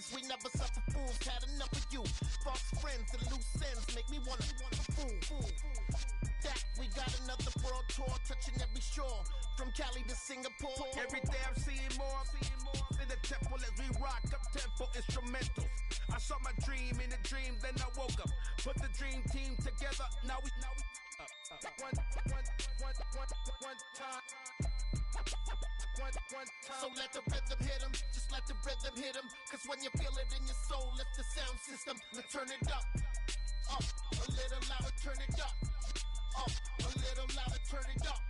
friends, we never suffer fools. Had enough of you. False friends and loose ends make me wanna fool. That we got another world tour, touching every shore, from Cali to Singapore. Every day I'm seeing more in the temple as we rock up tempo instrumentals. I saw my dream in a dream, then I woke up. Put the dream team together. Now we one time. So let the rhythm hit 'em, just let the rhythm hit 'em. Cause when you feel it in your soul, lift the sound system. Let's turn it up, a little louder, turn it up, a little louder, turn it up.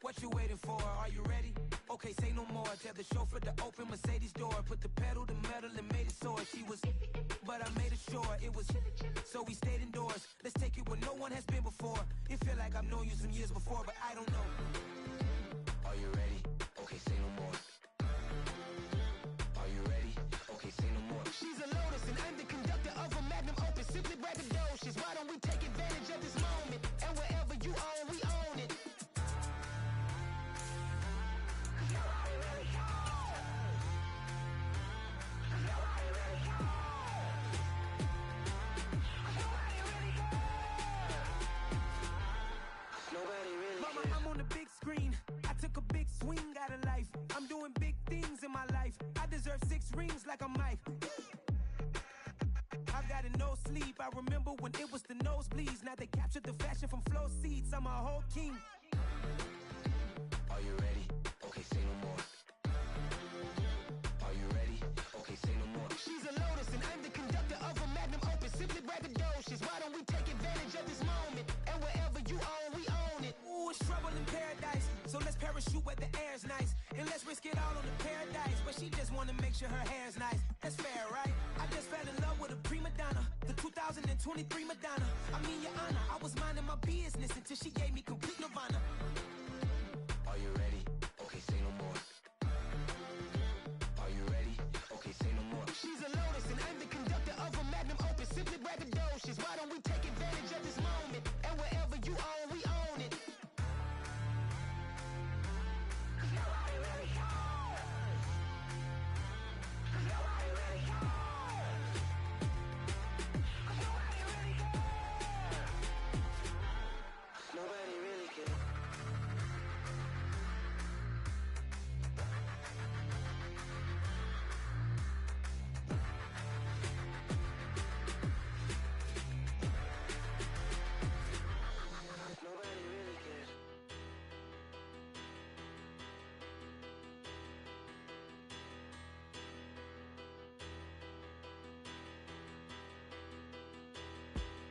What you waiting for? Are you ready? Okay, say no more. Tell the chauffeur to open Mercedes door. Put the pedal to metal and made it soar. She was, but I made it sure it was. So we stayed indoors. Let's take it where no one has been before. It feel like I've known you some years before, but I don't know. Are you ready? Okay, say no more. Are you ready? Okay, say no more. She's a Lotus and I'm the conductor of a Magnum Opus. Simply braggadocious. Why don't we take advantage of this moment? And wherever you own, we own it. Screen. I took a big swing out of life. I'm doing big things in my life. I deserve 6 rings like a Mike. I've got no sleep. I remember when it was the nosebleeds. Now they captured the fashion from flow seats. I'm a whole king. Are you ready? Okay, say no more. Are you ready? Okay, say no more. She's a Lotus and I'm the conductor of a Magnum Opus. Simply braggadocious. Why don't we take advantage of this moment? And wherever you own, we own it. Ooh, it's trouble in paradise. So let's parachute where the air's nice. And let's risk it all on the paradise. But she just wanna make sure her hair's nice. That's fair, right? I just fell in love with a prima donna. The 2023 Madonna. I mean, your honor, I was minding my business until she gave me complete nirvana. Are you ready? Okay, say no more. Are you ready? Okay, say no more. She's a Lotus and I'm the conductor of a Magnum Opus. Simply braggadocious. Why don't we take advantage of this moment? And wherever you own, we own it. Nobody really cares. Nobody really cares.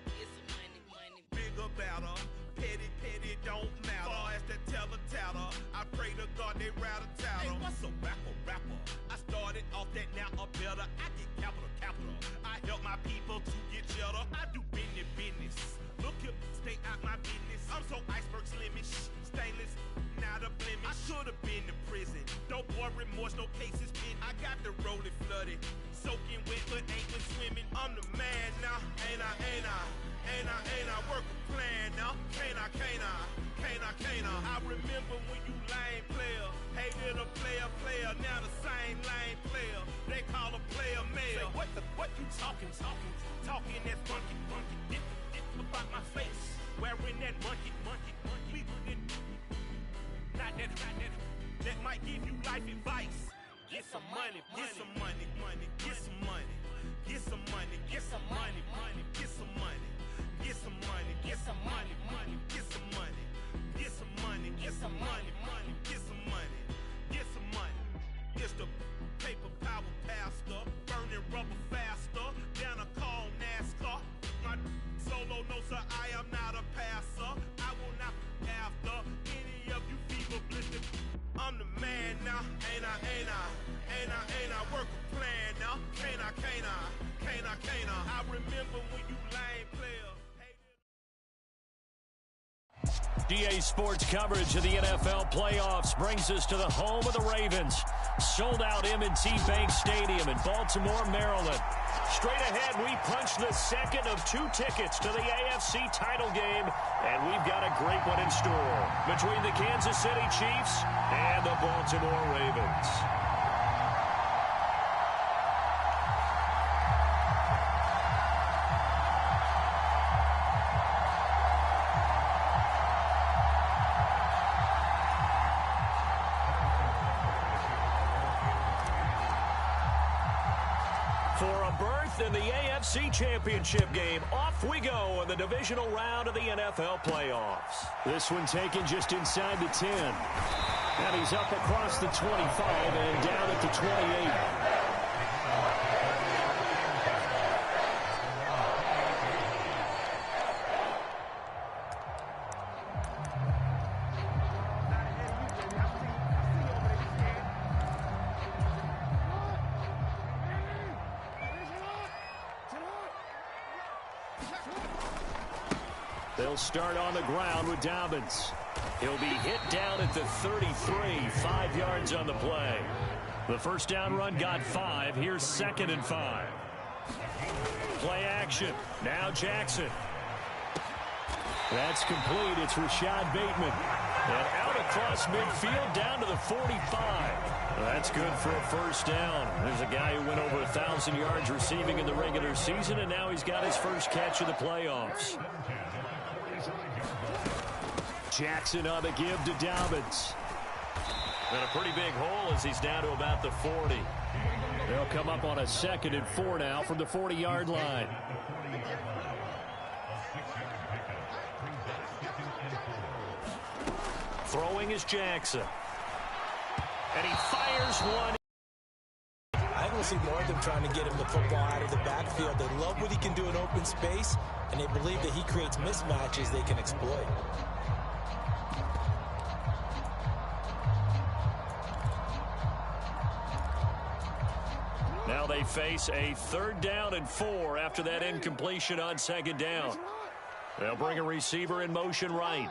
It's a money. Bigger better, petty don't matter. Far as the teller tatter, I pray to God they rattle tattle. Hey, what's a rapper? I started off that, now I'm better. I get capital. I help my people to get cheddar. I do business. Look here, stay out my business. I'm so iceberg slimish, stainless, not a blemish. I should've been to prison. Don't boy remorse, no cases pinned. I got the rolling flooded, soaking wet, but ain't been swimming. I'm the man now, ain't I? Work a plan now, can't I? I remember when you lame player, hated a player, now the same lame player. They call a player mayor. Say, what you talking that monkey, dip about my face, wearing that monkey. We didn't, not that might give you life advice. Get some money, get some money, get some money, get some money, get some money, get some money. Get some money, get some money, get some money, get some money, get some money, get some money, get some money. It's the paper power pastor, burning rubber faster, down a call NASCAR. My solo, no sir, I am not a passer. I will not after any of you fever blistered. I'm the man now, ain't I? Work a plan now, can't I? I remember when you lame players. GA Sports coverage of the NFL playoffs brings us to the home of the Ravens. Sold out M&T Bank Stadium in Baltimore, Maryland. Straight ahead, we punch the second of 2 tickets to the AFC title game, and we've got a great one in store between the Kansas City Chiefs and the Baltimore Ravens. For a berth in the AFC Championship game, off we go in the divisional round of the NFL playoffs. This one taken just inside the 10. And he's up across the 25 and down at the 28. They'll start on the ground with Dobbins. He'll be hit down at the 33, 5 yards on the play. The first down run got 5. Here's 2nd and 5. Play action. Now Jackson. That's complete. It's Rashad Bateman. And out across midfield down to the 45. That's good for a first down. There's a guy who went over 1,000 yards receiving in the regular season, and now he's got his first catch of the playoffs. Jackson on the give to Dobbins. And a pretty big hole as he's down to about the 40. They'll come up on a 2nd and 4 now from the 40-yard line. Throwing is Jackson. And he fires one. I want to see more of them trying to get him the football out of the backfield. They love what he can do in open space, and they believe that he creates mismatches they can exploit. Now they face a 3rd down and 4 after that incompletion on 2nd down. They'll bring a receiver in motion right.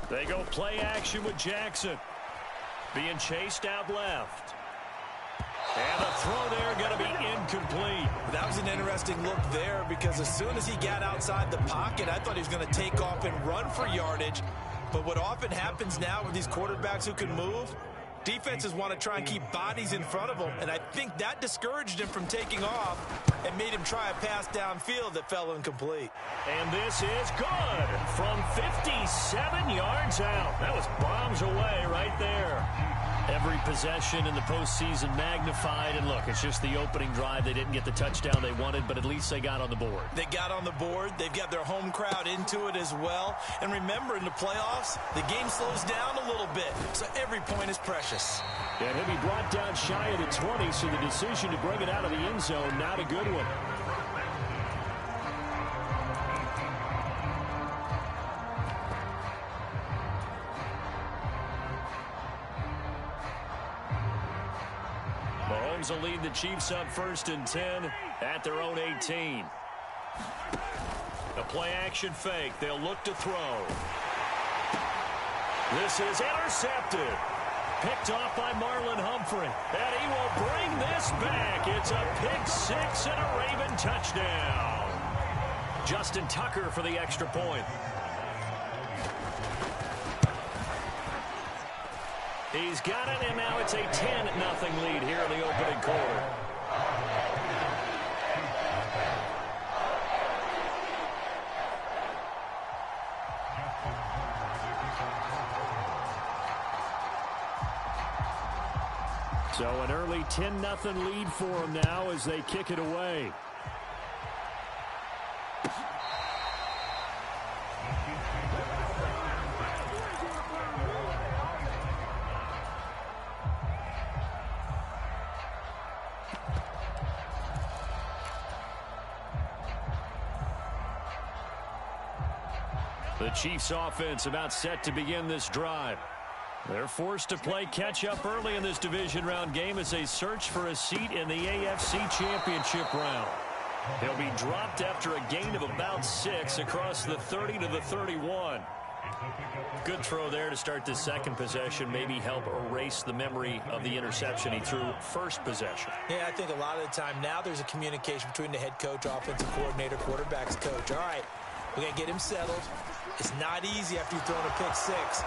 They go play action with Jackson. Being chased out left. And the throw there going to be incomplete. That was an interesting look there because as soon as he got outside the pocket, I thought he was going to take off and run for yardage. But what often happens now with these quarterbacks who can move, defenses want to try and keep bodies in front of them, and I think that discouraged him from taking off and made him try a pass downfield that fell incomplete. And this is good from 57 yards out. That was bombs away right there. Every possession in the postseason magnified, and look, it's just the opening drive. They didn't get the touchdown they wanted, but at least they got on the board. They got on the board. They've got their home crowd into it as well. And remember, in the playoffs, the game slows down a little bit, so every point is precious. And he'll be brought down shy of the 20, so the decision to bring it out of the end zone, not a good one. Mahomes will lead the Chiefs up 1st and 10 at their own 18. A play action fake. They'll look to throw. This is intercepted. Picked off by Marlon Humphrey. And he will bring this back. It's a pick 6 and a Raven touchdown. Justin Tucker for the extra point. He's got it, and now it's a 10-0 lead here in the opening quarter. So an early 10-0 lead for them now as they kick it away. The Chiefs offense about set to begin this drive. They're forced to play catch-up early in this division round game as they search for a seat in the AFC Championship round. He'll be dropped after a gain of about 6 across the 30 to the 31. Good throw there to start the second possession. Maybe help erase the memory of the interception he threw first possession. Yeah, I think a lot of the time now there's a communication between the head coach, offensive coordinator, quarterback's coach. All right, we're going to get him settled. It's not easy after you've thrown a pick 6.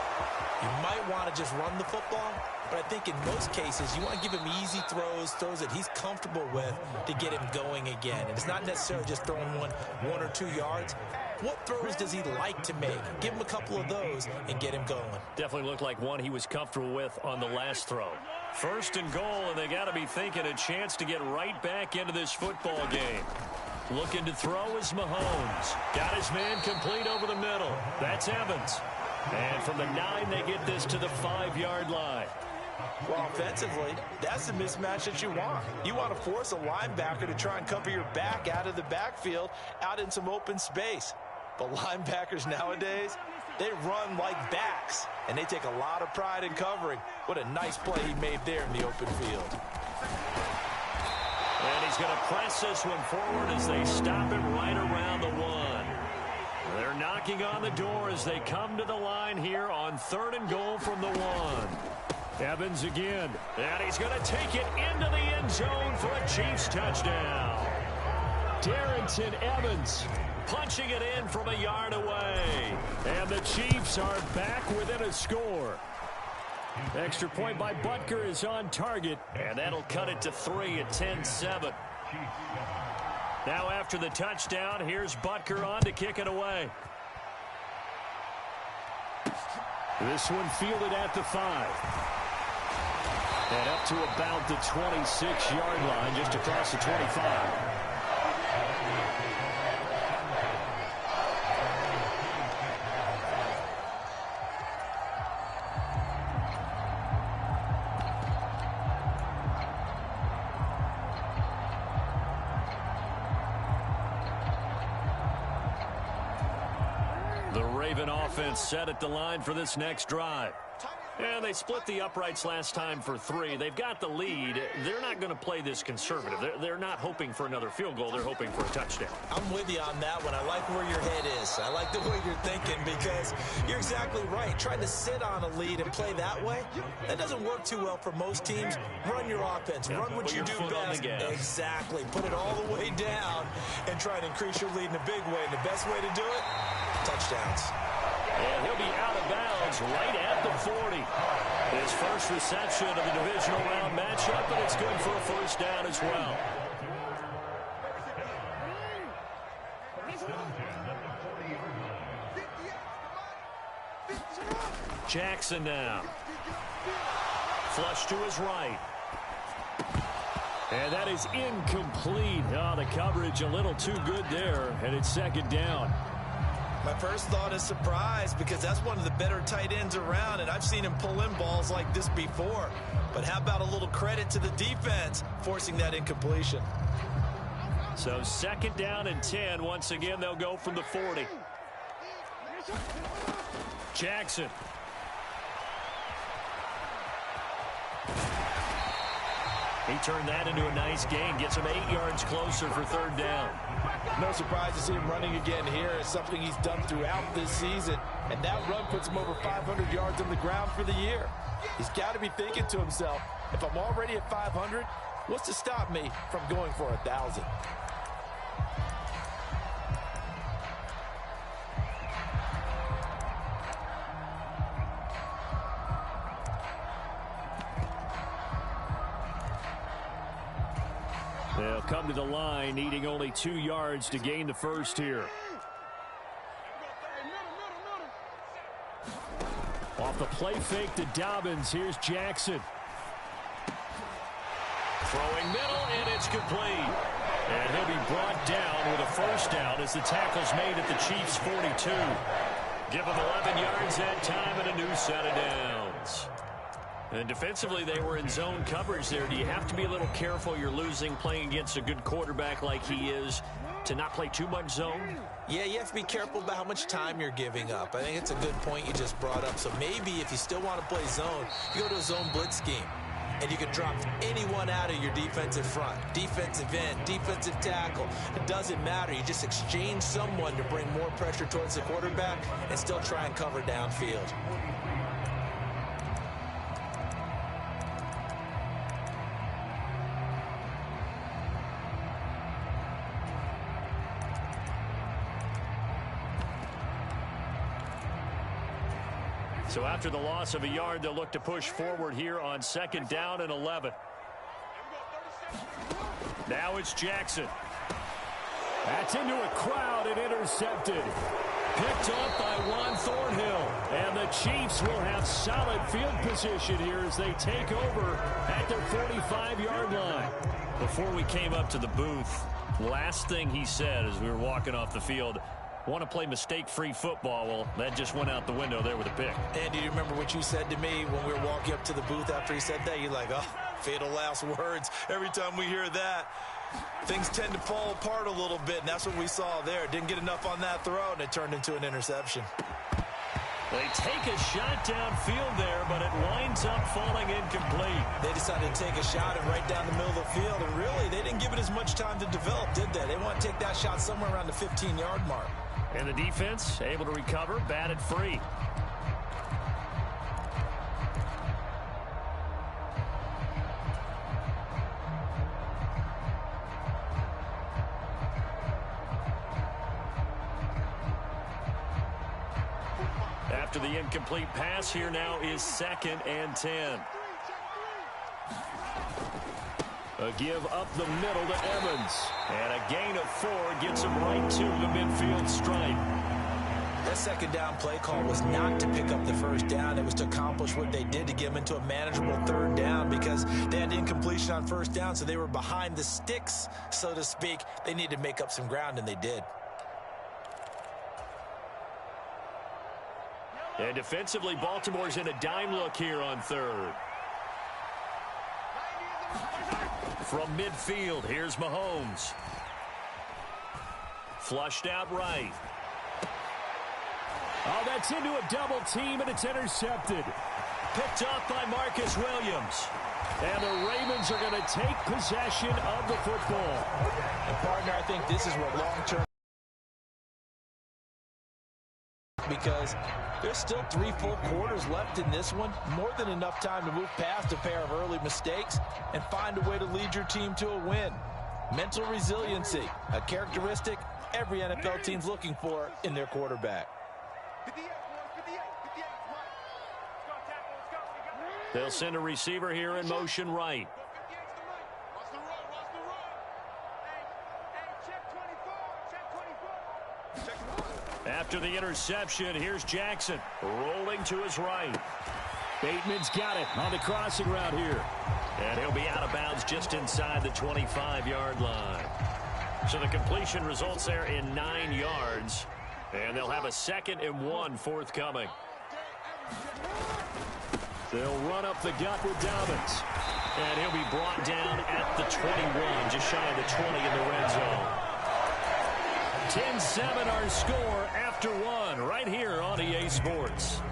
You might want to just run the football, but I think in most cases you want to give him easy throws that he's comfortable with to get him going again. And it's not necessarily just throwing one or 2 yards. What throws does he like to make? Give him a couple of those and get him going. Definitely looked like one he was comfortable with on the last throw. First and goal, and they got to be thinking a chance to get right back into this football game. Looking to throw is Mahomes. Got his man complete over the middle. That's Evans. And from the 9, they get this to the 5-yard line. Well, offensively, that's the mismatch that you want. You want to force a linebacker to try and cover your back out of the backfield, out in some open space. But linebackers nowadays, they run like backs, and they take a lot of pride in covering. What a nice play he made there in the open field. And he's going to press this one forward as they stop it right around the 1. They're knocking on the door as they come to the line here on 3rd and goal from the 1. Evans again, and he's going to take it into the end zone for a Chiefs touchdown. Darrington Evans punching it in from a yard away. And the Chiefs are back within a score. Extra point by Butker is on target, and that'll cut it to 3 at 10-7. Now after the touchdown, here's Butker on to kick it away. This one fielded at the 5. And up to about the 26-yard line, just across the 25. The Raven offense set at the line for this next drive. And they split the uprights last time for 3. They've got the lead. They're not going to play this conservative. They're not hoping for another field goal. They're hoping for a touchdown. I'm with you on that one. I like where your head is. I like the way you're thinking because you're exactly right. Trying to sit on a lead and play that way, that doesn't work too well for most teams. Run your offense. Yeah, run what you do best. Exactly. Put it all the way down and try to increase your lead in a big way. And the best way to do it, touchdowns. And he'll be out of bounds right at the 40. His first reception of the divisional round matchup, and it's good for a first down as well. Jackson now. Flush to his right. And that is incomplete. Oh, the coverage a little too good there, and it's second down. My first thought is surprise because that's one of the better tight ends around, and I've seen him pull in balls like this before. But how about a little credit to the defense forcing that incompletion? So second down and 10. Once again, they'll go from the 40. Jackson. He turned that into a nice gain. Gets him 8 yards closer for third down. No surprise to see him running again here. It's something he's done throughout this season. And that run puts him over 500 yards on the ground for the year. He's got to be thinking to himself, if I'm already at 500, what's to stop me from going for 1,000? They'll come to the line, needing only 2 yards to gain the first here. Off the play fake to Dobbins, here's Jackson. Throwing middle, and it's complete. And he'll be brought down with a first down as the tackle's made at the Chiefs' 42. Give him 11 yards that time and a new set of downs. And defensively, they were in zone coverage there. Do you have to be a little careful? You're losing playing against a good quarterback like he is. to not play too much zone? Yeah, you have to be careful about how much time you're giving up. I think it's a good point you just brought up. So maybe if you still want to play zone, you go to a zone blitz scheme. And you can drop anyone out of your defensive front, defensive end, defensive tackle. It doesn't matter. You just exchange someone to bring more pressure towards the quarterback and still try and cover downfield. So after the loss of a yard, they'll look to push forward here on 2nd down and 11. Now it's Jackson. That's into a crowd and intercepted. Picked up by Juan Thornhill. And the Chiefs will have solid field position here as they take over at their 45-yard line. Before we came up to the booth, last thing he said as we were walking off the field, want to play mistake-free football. Well, that just went out the window there with a pick. And do you remember what you said to me when we were walking up to the booth after he said that? You're like, oh, fatal last words. Every time we hear that, things tend to fall apart a little bit, and that's what we saw there. Didn't get enough on that throw, and it turned into an interception. They take a shot downfield there, but it winds up falling incomplete. They decided to take a shot and right down the middle of the field, and really, they didn't give it as much time to develop, did they? They want to take that shot somewhere around the 15-yard mark. And the defense able to recover, batted free. After the incomplete pass, here now is 2nd and 10. A give up the middle to Evans. And a gain of 4 gets him right to the midfield stripe. That 2nd down play call was not to pick up the 1st down. It was to accomplish what they did to get them into a manageable 3rd down because they had incompletion on 1st down, so they were behind the sticks, so to speak. They needed to make up some ground, and they did. And defensively, Baltimore's in a dime look here on 3rd. From midfield, here's Mahomes. Flushed out right. Oh, that's into a double team, and it's intercepted. Picked up by Marcus Williams. And the Ravens are going to take possession of the football. And, partner, I think this is what long-term, because there's still 3 full quarters left in this one. More than enough time to move past a pair of early mistakes and find a way to lead your team to a win. Mental resiliency, a characteristic every NFL team's looking for in their quarterback. They'll send a receiver here in motion right. After the interception, here's Jackson rolling to his right. Bateman's got it on the crossing route here. And he'll be out of bounds just inside the 25-yard line. So the completion results there in 9 yards. And they'll have a 2nd and 1 forthcoming. They'll run up the gut with Dobbins. And he'll be brought down at the 21, just shy of the 20 in the red zone. 10-7 our score after 1 right here on EA Sports.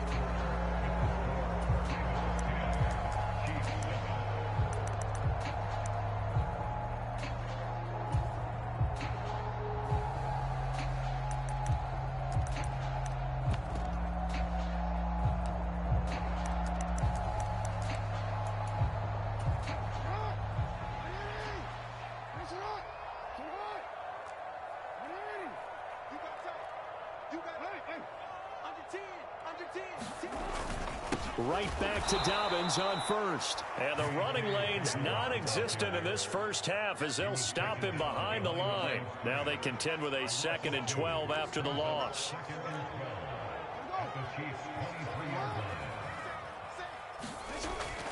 Right back to Dobbins on 1st. And the running lane's non-existent in this first half as they'll stop him behind the line. Now they contend with a 2nd and 12 after the loss.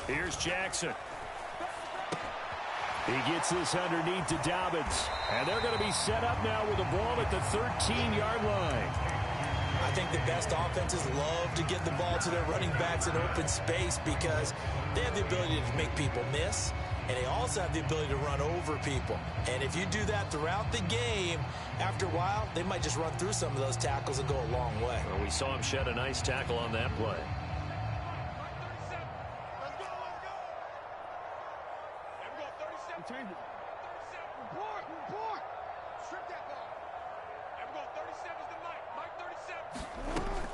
Here's Jackson. He gets this underneath to Dobbins. And they're going to be set up now with the ball at the 13-yard line. I think the best offenses love to get the ball to their running backs in open space because they have the ability to make people miss. and they also have the ability to run over people. And if you do that throughout the game, after a while, they might just run through some of those tackles and go a long way. Well, we saw him shed a nice tackle on that play.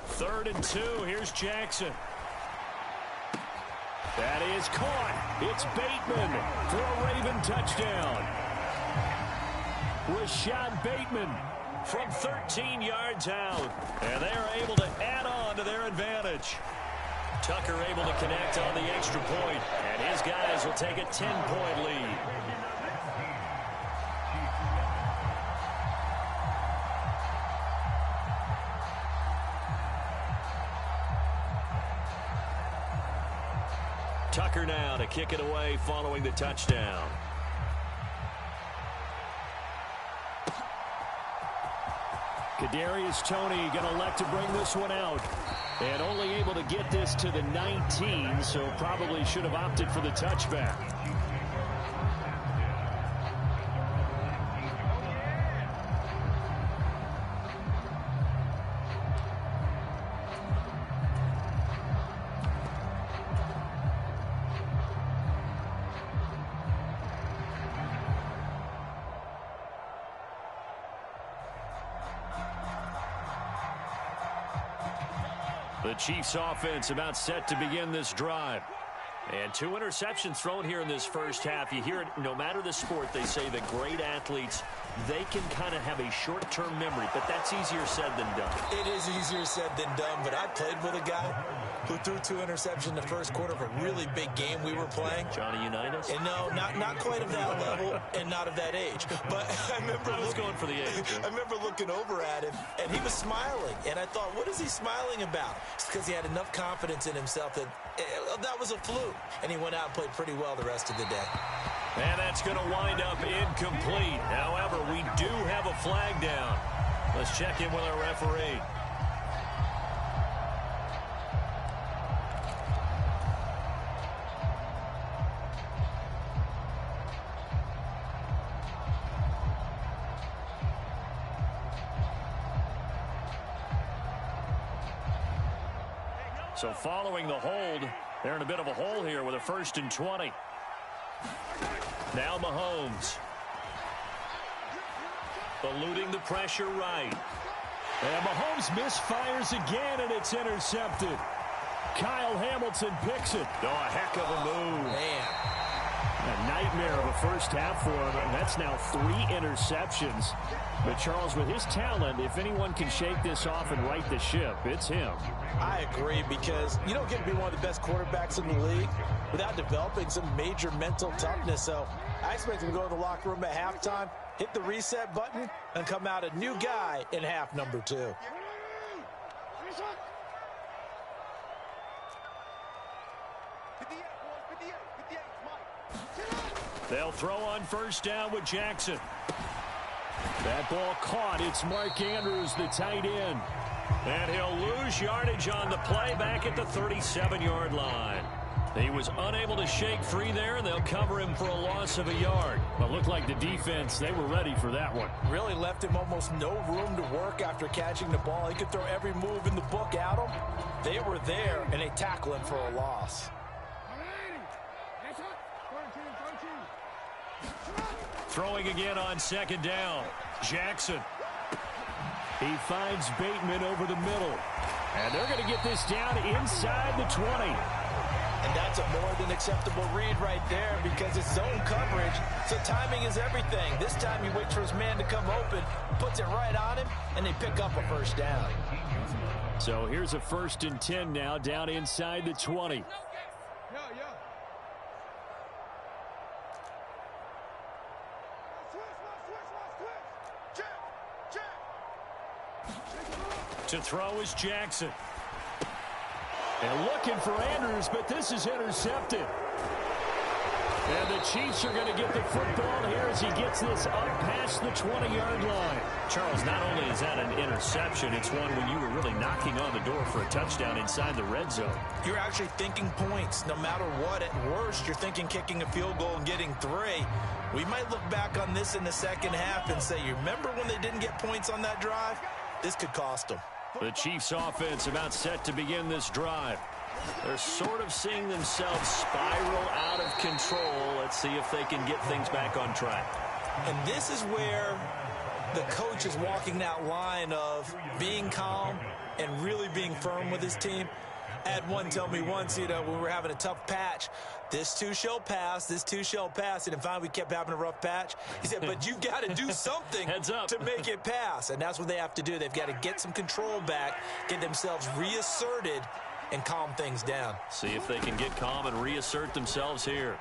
Third and 2. Here's Jackson. That is caught. It's Bateman for a Raven touchdown. Rashad Bateman from 13 yards out. And they are able to add on to their advantage. Tucker able to connect on the extra point. And his guys will take a 10-point lead. Tucker now to kick it away following the touchdown. Kadarius Toney going to elect to bring this one out. And only able to get this to the 19, so probably should have opted for the touchback. The Chiefs offense about set to begin this drive. And 2 interceptions thrown here in this first half. You hear it, no matter the sport, they say that great athletes, they can kind of have a short-term memory, but that's easier said than done. It is easier said than done, but I played with a guy who threw 2 interceptions in the first quarter of a really big game we were playing. Johnny Unitas? And no, not quite of that level and not of that age. But I was going for the age. I remember looking over at him, and he was smiling. And I thought, what is he smiling about? It's because he had enough confidence in himself that that was a fluke. And he went out and played pretty well the rest of the day. And that's going to wind up incomplete. However, we do have a flag down. Let's check in with our referee. So following the hold, they're in a bit of a hole here with a 1st and 20. Now Mahomes. Eluding the pressure right. And Mahomes misfires again, and it's intercepted. Kyle Hamilton picks it. Oh, a heck of a move. Man. A nightmare of a first half for him, and that's now 3 interceptions. But Charles, with his talent, if anyone can shake this off and right the ship, it's him. I agree, because you don't get to be one of the best quarterbacks in the league without developing some major mental toughness. So I expect him to go to the locker room at halftime, hit the reset button, and come out a new guy in half number 2. They'll throw on 1st down with Jackson. That ball caught. It's Mark Andrews, the tight end. And he'll lose yardage on the play back at the 37-yard line. He was unable to shake free there, and they'll cover him for a loss of a yard. But looked like the defense, they were ready for that one. Really left him almost no room to work after catching the ball. He could throw every move in the book at him. They were there, and they tackle him for a loss. Throwing again on 2nd down. Jackson. He finds Bateman over the middle. And they're going to get this down inside the 20. And that's a more than acceptable read right there, because it's zone coverage, so timing is everything. This time he waits for his man to come open, puts it right on him, and they pick up a 1st down. So here's a 1st and 10 now, down inside the 20. To throw is Jackson. And looking for Andrews, but this is intercepted. And the Chiefs are going to get the football here as he gets this up past the 20-yard line. Charles, not only is that an interception, it's one when you were really knocking on the door for a touchdown inside the red zone. You're actually thinking points. No matter what, at worst, you're thinking kicking a field goal and getting 3. We might look back on this in the second half and say, you remember when they didn't get points on that drive? This could cost them. The Chiefs offense about set to begin this drive. They're sort of seeing themselves spiral out of control. Let's see if they can get things back on track. And this is where the coach is walking that line of being calm and really being firm with his team. I had one tell me once, when we were having a tough patch, this too shall pass, this too shall pass. And finally we kept having a rough patch. He said, but you got to do something Heads up. to make it pass. And that's what they have to do. They've got to get some control back, get themselves reasserted, and calm things down. See if they can get calm and reassert themselves here.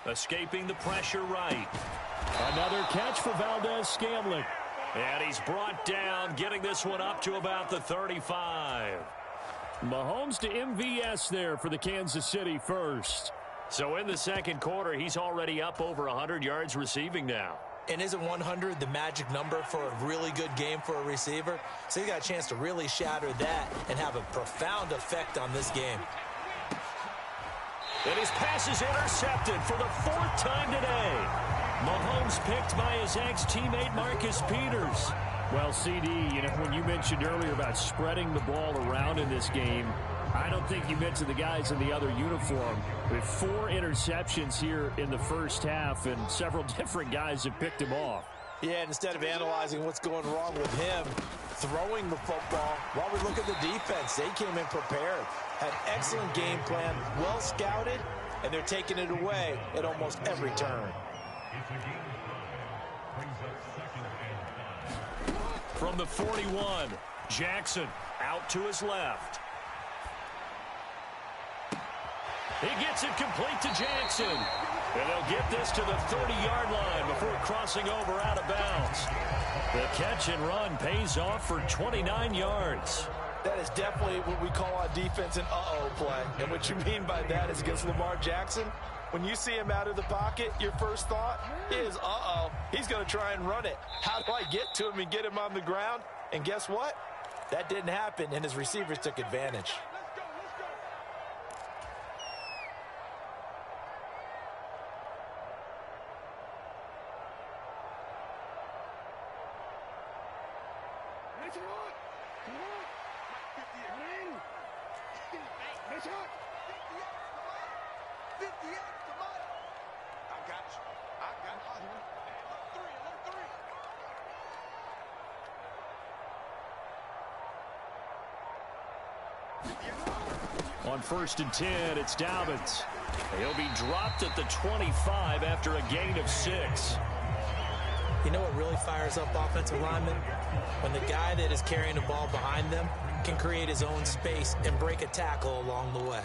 Escaping the pressure right. Another catch for Valdez-Scantling. And he's brought down, getting this one up to about the 35. Mahomes to MVS there for the Kansas City first. So in the second quarter, he's already up over 100 yards receiving now. And isn't 100 the magic number for a really good game for a receiver? So he got a chance to really shatter that and have a profound effect on this game. And his pass is intercepted for the 4th time today. Mahomes picked by his ex-teammate Marcus Peters. Well, CD, when you mentioned earlier about spreading the ball around in this game, I don't think you mentioned the guys in the other uniform. With 4 interceptions here in the first half, and several different guys have picked him off. Yeah, and instead of analyzing what's going wrong with him throwing the football, while we look at the defense, they came in prepared, had excellent game plan, well scouted, and they're taking it away at almost every turn. From the 41, Jackson out to his left. He gets it complete to Jackson. And they'll get this to the 30-yard line before crossing over out of bounds. The catch and run pays off for 29 yards. That is definitely what we call on defense an uh-oh play. And what you mean by that is against Lamar Jackson, when you see him out of the pocket, your first thought is, uh-oh, he's going to try and run it. How do I get to him and get him on the ground? And guess what? That didn't happen, and his receivers took advantage. On 1st and 10, it's Dobbins. He'll be dropped at the 25 after a gain of 6. You know what really fires up offensive linemen? When the guy that is carrying the ball behind them can create his own space and break a tackle along the way.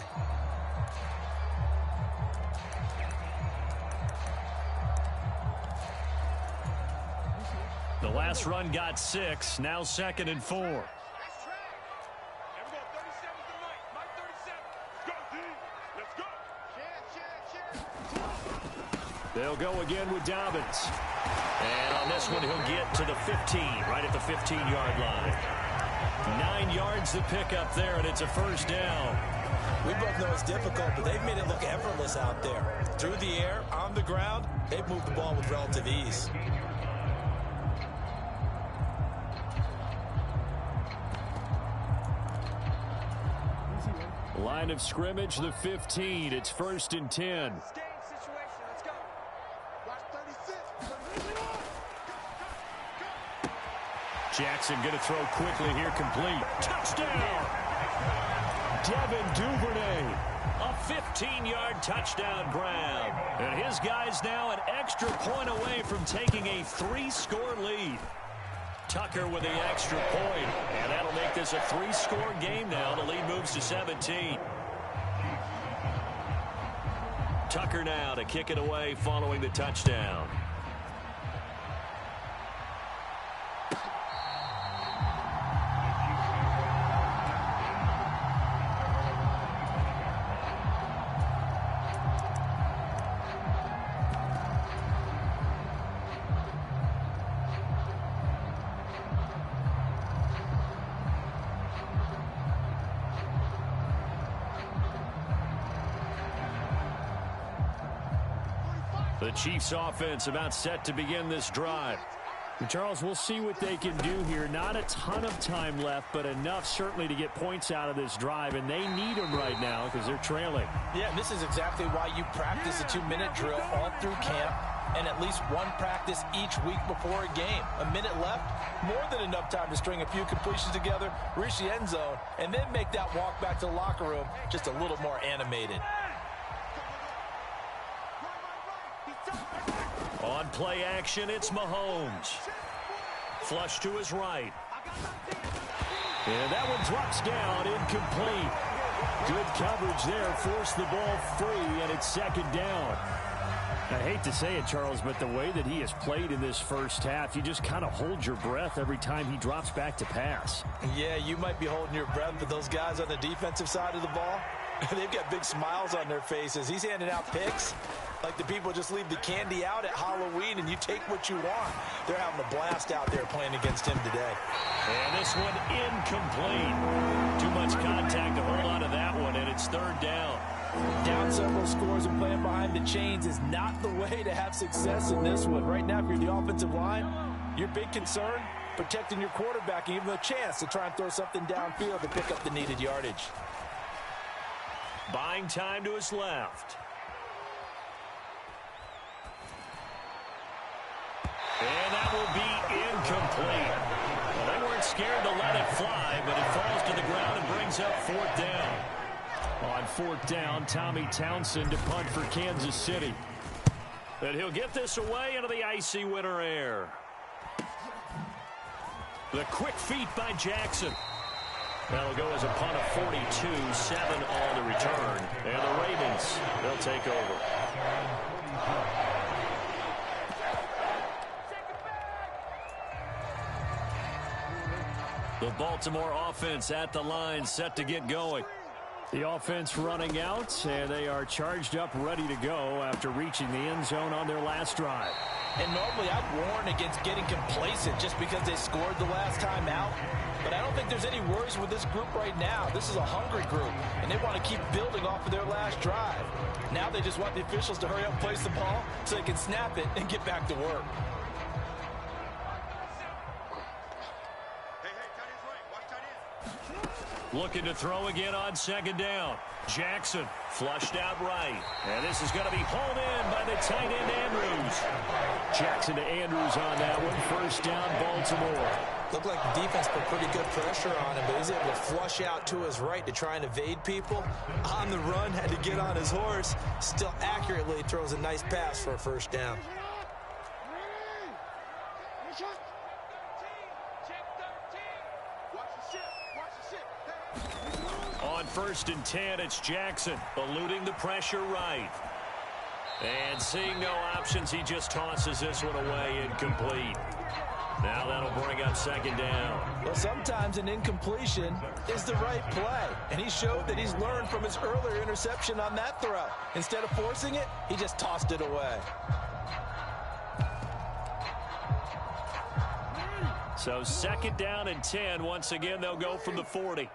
The last run got 6, now 2nd and 4. They'll go again with Dobbins. And on this one, he'll get to the 15, right at the 15-yard line. 9 yards to pick up there, and it's a first down. We both know it's difficult, but they've made it look effortless out there. Through the air, on the ground, they've moved the ball with relative ease. Line of scrimmage, the 15. It's 1st and 10. Jackson going to throw quickly here, complete. Touchdown! Devin Duvernay. A 15-yard touchdown grab. And his guys now an extra point away from taking a 3-score lead. Tucker with the extra point. And that'll make this a 3-score game now. The lead moves to 17. Tucker now to kick it away following the touchdown. The Chiefs offense about set to begin this drive. Charles, we'll see what they can do here. Not a ton of time left, but enough certainly to get points out of this drive, and they need them right now because they're trailing. Yeah, this is exactly why you practice a 2-minute drill all through camp and at least one practice each week before a game. A minute left, more than enough time to string a few completions together, reach the end zone, and then make that walk back to the locker room just a little more animated. On play action, it's Mahomes. Flush to his right. And that one drops down, incomplete. Good coverage there, forced the ball free, and it's second down. I hate to say it, Charles, but the way that he has played in this first half, you just kind of hold your breath every time he drops back to pass. Yeah, you might be holding your breath, but those guys on the defensive side of the ball, they've got big smiles on their faces. He's handing out picks like the people just leave the candy out at Halloween and you take what you want. They're having a blast out there playing against him today. And this one incomplete. Too much contact to hold on to that one, and it's third down. Down several scores and playing behind the chains is not the way to have success in this one. Right now, if you're the offensive line, your big concern, protecting your quarterback and giving him a chance to try and throw something downfield to pick up the needed yardage. Buying time to his left. And that will be incomplete. Well, they weren't scared to let it fly, but it falls to the ground and brings up fourth down. On fourth down, Tommy Townsend to punt for Kansas City. But he'll get this away into the icy winter air. The quick feet by Jackson. That'll go as a punt of 42, 7 on the return. And the Ravens, they'll take over. The Baltimore offense at the line, set to get going. The offense running out, and they are charged up, ready to go after reaching the end zone on their last drive. And normally I'd warn against getting complacent just because they scored the last time out. But I don't think there's any worries with this group right now. This is a hungry group, and they want to keep building off of their last drive. Now they just want the officials to hurry up and place the ball so they can snap it and get back to work. Looking to throw again on second down. Jackson flushed out right. And this is going to be hauled in by the tight end Andrews. Jackson to Andrews on that one. First down, Baltimore. Looked like the defense put pretty good pressure on him, but he's able to flush out to his right to try and evade people. On the run, had to get on his horse. Still accurately throws a nice pass for a first down. On 1st and 10, it's Jackson eluding the pressure right. And seeing no options, he just tosses this one away, incomplete. Now that'll bring up second down. Well, sometimes an incompletion is the right play. And he showed that he's learned from his earlier interception on that throw. Instead of forcing it, he just tossed it away. So second down and 10. Once again, they'll go from the 40.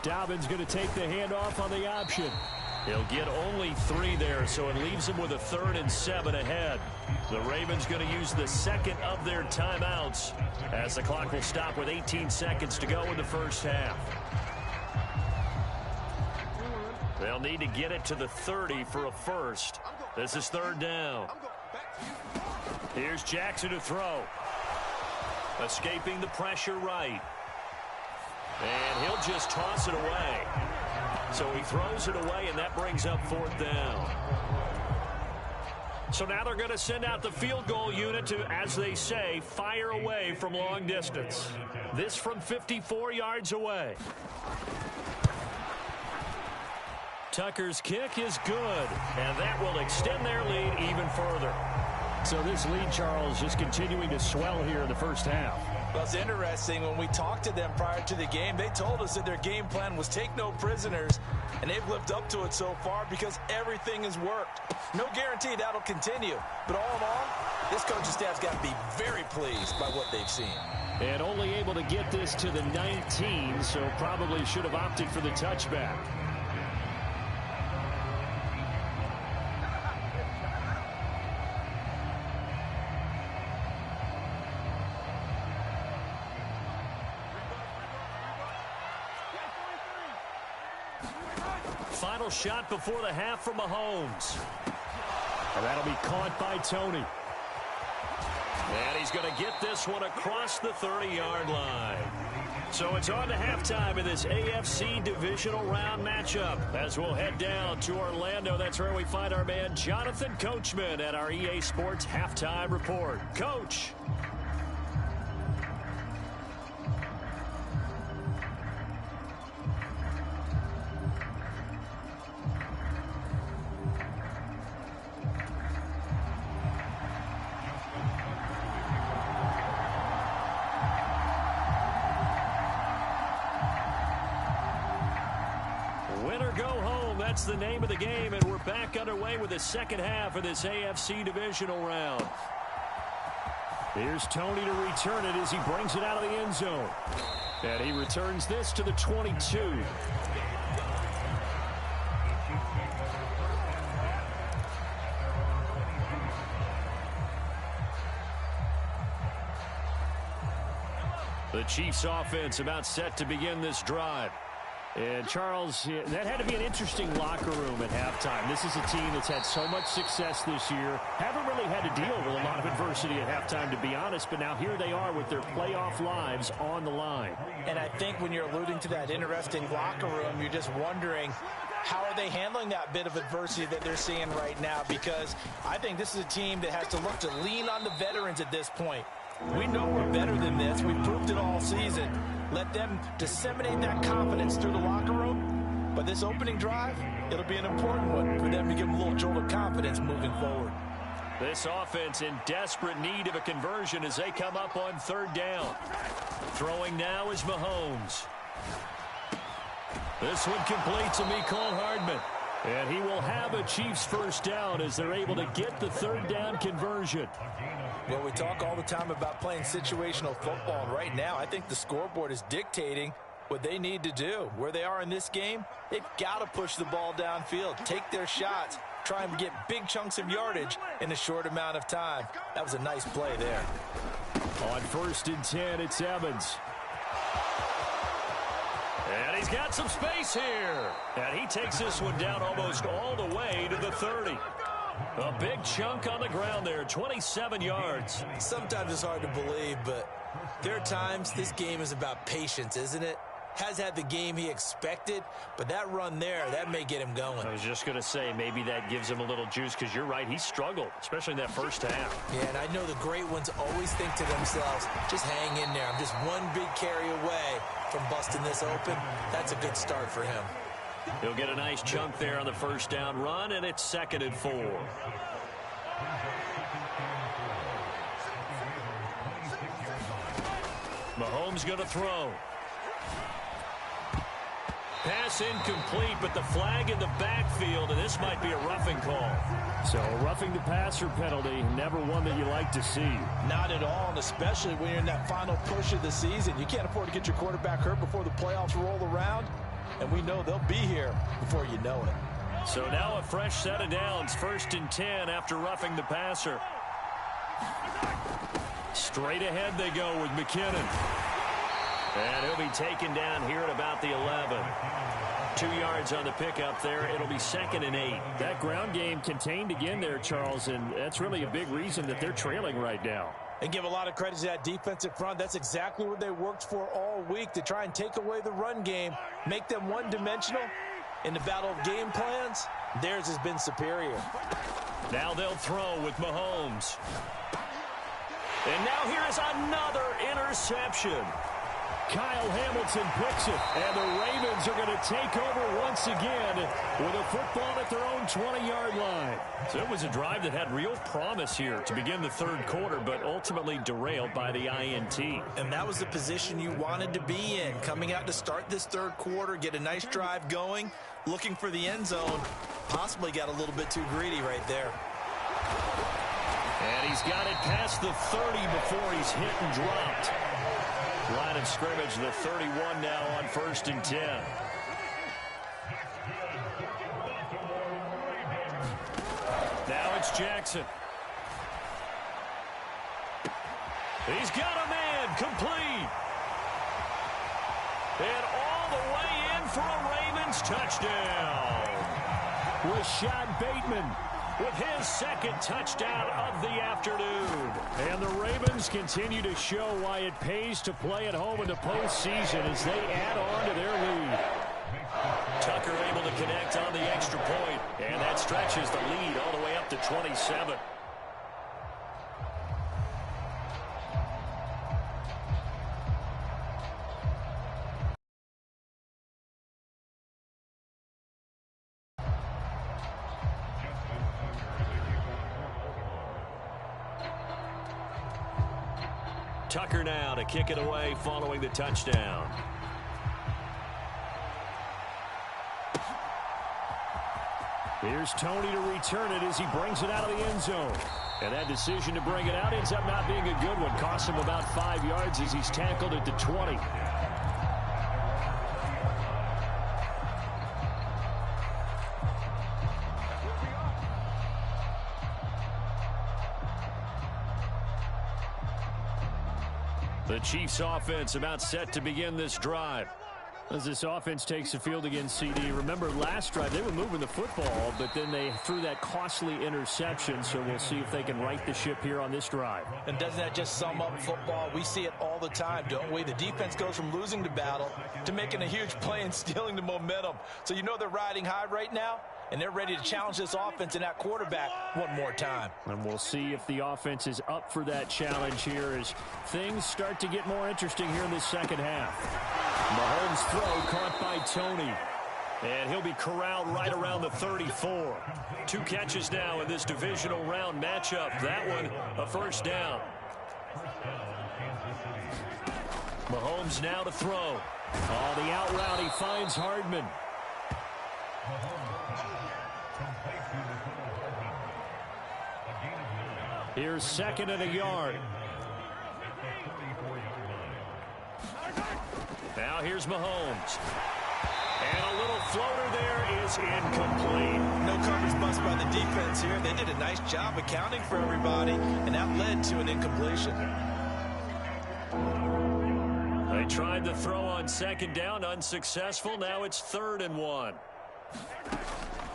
Dobbins going to take the handoff on the option. He'll get only 3 there, so it leaves him with a 3rd and 7 ahead. The Ravens going to use the second of their timeouts as the clock will stop with 18 seconds to go in the first half. They'll need to get it to the 30 for a first. This is 3rd down. Here's Jackson to throw. Escaping the pressure right. And he'll just toss it away. So he throws it away, and that brings up 4th down. So now they're going to send out the field goal unit to, as they say, fire away from long distance. This from 54 yards away. Tucker's kick is good, and that will extend their lead even further. So this lead, Charles, just continuing to swell here in the first half. Well, it's interesting. When we talked to them prior to the game, they told us that their game plan was take no prisoners, and they've lived up to it so far because everything has worked. No guarantee that'll continue, but all in all, this coaching staff's got to be very pleased by what they've seen. And only able to get this to the 19, so probably should have opted for the touchback. final shot before the half for Mahomes. And that'll be caught by Tony. And he's going to get this one across the 30-yard line. So it's on to halftime in this AFC divisional round matchup. As we'll head down to Orlando, that's where we find our man Jonathan Coachman at our EA Sports Halftime Report. Coach. That's the name of the game, and we're back underway with the second half of this AFC divisional round. Here's Tony to return it as he brings it out of the end zone. And he returns this to the 22. The Chiefs offense about set to begin this drive. And, Charles, that had to be an interesting locker room at halftime. This is a team that's had so much success this year. Haven't really had to deal with a lot of adversity at halftime, to be honest. But now here they are with their playoff lives on the line. And I think when you're alluding to that interesting locker room, you're just wondering, how are they handling that bit of adversity that they're seeing right now? Because I think this is a team that has to look to lean on the veterans at this point. We know we're better than this. We've proved it all season. Let them disseminate that confidence through the locker room. But this opening drive, it'll be an important one for them to give them a little jolt of confidence moving forward. This offense in desperate need of a conversion as they come up on third down. Throwing now is Mahomes. This one complete to Mecole Hardman. And he will have a Chiefs first down as they're able to get the third down conversion. Well, we talk all the time about playing situational football, and right now I think the scoreboard is dictating what they need to do. Where they are in this game, they've got to push the ball downfield, take their shots, try and get big chunks of yardage in a short amount of time. That was a nice play there. On 1st and 10, it's Evans. And he's got some space here. And he takes this one down almost all the way to the 30. A big chunk on the ground there, 27 yards. Sometimes it's hard to believe, but there are times this game is about patience, isn't it? Has had the game he expected, but that run there, that may get him going. I was just going to say, maybe that gives him a little juice, because you're right, he struggled, especially in that first half. Yeah, and I know the great ones always think to themselves, just hang in there. I'm just one big carry away from busting this open. That's a good start for him. He'll get a nice chunk there on the first down run, and it's 2nd and 4. Mahomes going to throw. Pass incomplete, but the flag in the backfield, and this might be a roughing call. So roughing the passer penalty, never one that you like to see. Not at all, and especially when you're in that final push of the season. You can't afford to get your quarterback hurt before the playoffs roll around. And we know they'll be here before you know it. So now a fresh set of downs. 1st and 10 after roughing the passer. Straight ahead they go with McKinnon. And he'll be taken down here at about the 11. 2 yards on the pickup there. It'll be 2nd and 8. That ground game contained again there, Charles, and that's really a big reason that they're trailing right now. And give a lot of credit to that defensive front. That's exactly what they worked for all week, to try and take away the run game, make them one-dimensional. In the battle of game plans, theirs has been superior. Now they'll throw with Mahomes. And now here is another interception. Kyle Hamilton picks it, and the Ravens are going to take over once again with a football at their own 20-yard line. So it was a drive that had real promise here to begin the third quarter, but ultimately derailed by the INT. And that was the position you wanted to be in, coming out to start this third quarter, get a nice drive going, looking for the end zone. Possibly got a little bit too greedy right there. And he's got it past the 30 before he's hit and dropped. Line of scrimmage, the 31 now on 1st and 10. Now it's Jackson. He's got a man, complete. And all the way in for a Ravens touchdown. Rashad Bateman with his second touchdown of the afternoon. And the Ravens continue to show why it pays to play at home in the postseason as they add on to their lead. Tucker able to connect on the extra point, and that stretches the lead all the way up to 27. Tucker now to kick it away following the touchdown. Here's Tony to return it as he brings it out of the end zone. And that decision to bring it out ends up not being a good one. Costs him about 5 yards as he's tackled at the 20. The Chiefs offense about set to begin this drive. As this offense takes the field against CD, remember last drive they were moving the football, but then they threw that costly interception, so we'll see if they can right the ship here on this drive. And doesn't that just sum up football? We see it all the time, don't we? The defense goes from losing the battle to making a huge play and stealing the momentum. So you know they're riding high right now, and they're ready to challenge this offense and that quarterback one more time. And we'll see if the offense is up for that challenge here as things start to get more interesting here in this second half. Mahomes' throw caught by Tony. And he'll be corralled right around the 34. 2 catches now in this divisional round matchup. That one, a first down. Mahomes now to throw. Oh, the out route, he finds Hardman. Here's 2nd and a yard. Now here's Mahomes. And a little floater there is incomplete. No coverage bust by the defense here. They did a nice job accounting for everybody, and that led to an incompletion. They tried the throw on 2nd down, unsuccessful. Now it's 3rd and 1.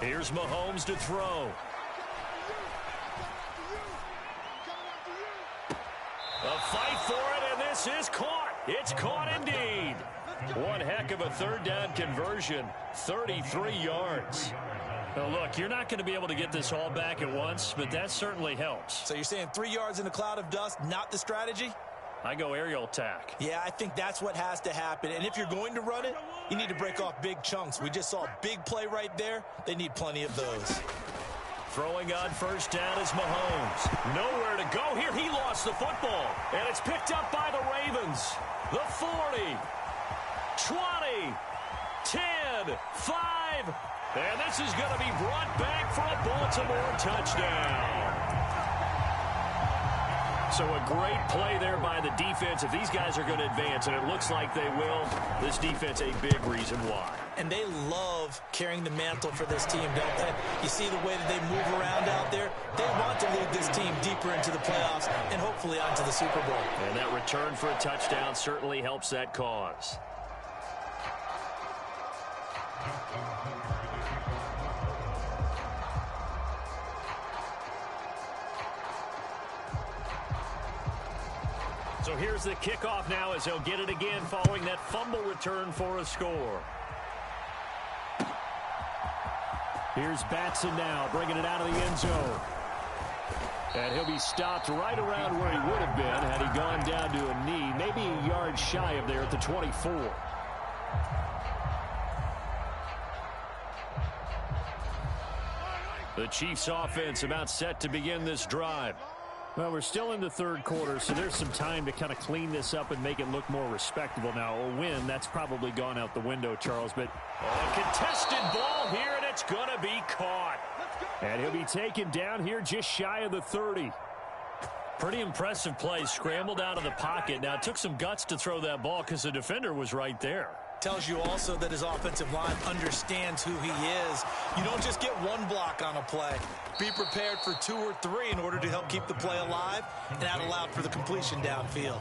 Here's Mahomes to throw. A fight for it, and this is caught. It's caught indeed. One heck of a 3rd down conversion, 33 yards. Now look, you're not going to be able to get this all back at once, but that certainly helps. So you're saying 3 yards in a cloud of dust, not the strategy? I go aerial attack. Yeah, I think that's what has to happen. And if you're going to run it, you need to break off big chunks. We just saw a big play right there. They need plenty of those. Throwing on 1st down is Mahomes. Nowhere to go here. He lost the football. And it's picked up by the Ravens. The 40, 20, 10, 5. And this is going to be brought back for a Baltimore touchdown. So a great play there by the defense. If these guys are going to advance, and it looks like they will, this defense a big reason why. And they love carrying the mantle for this team, don't they? You see the way that they move around out there? They want to lead this team deeper into the playoffs and hopefully onto the Super Bowl. And that return for a touchdown certainly helps that cause. So here's the kickoff now as he'll get it again following that fumble return for a score. Here's Batson now bringing it out of the end zone. And he'll be stopped right around where he would have been had he gone down to a knee, maybe a yard shy of there at the 24. The Chiefs offense about set to begin this drive. Well, we're still in the 3rd quarter, so there's some time to kind of clean this up and make it look more respectable. Now, a win, that's probably gone out the window, Charles, but a contested ball here, and it's going to be caught. And he'll be taken down here just shy of the 30. Pretty impressive play, scrambled out of the pocket. Now, it took some guts to throw that ball because the defender was right there. Tells you also that his offensive line understands who he is. You don't just get one block on a play. Be prepared for 2 or 3 in order to help keep the play alive, and that allowed for the completion downfield.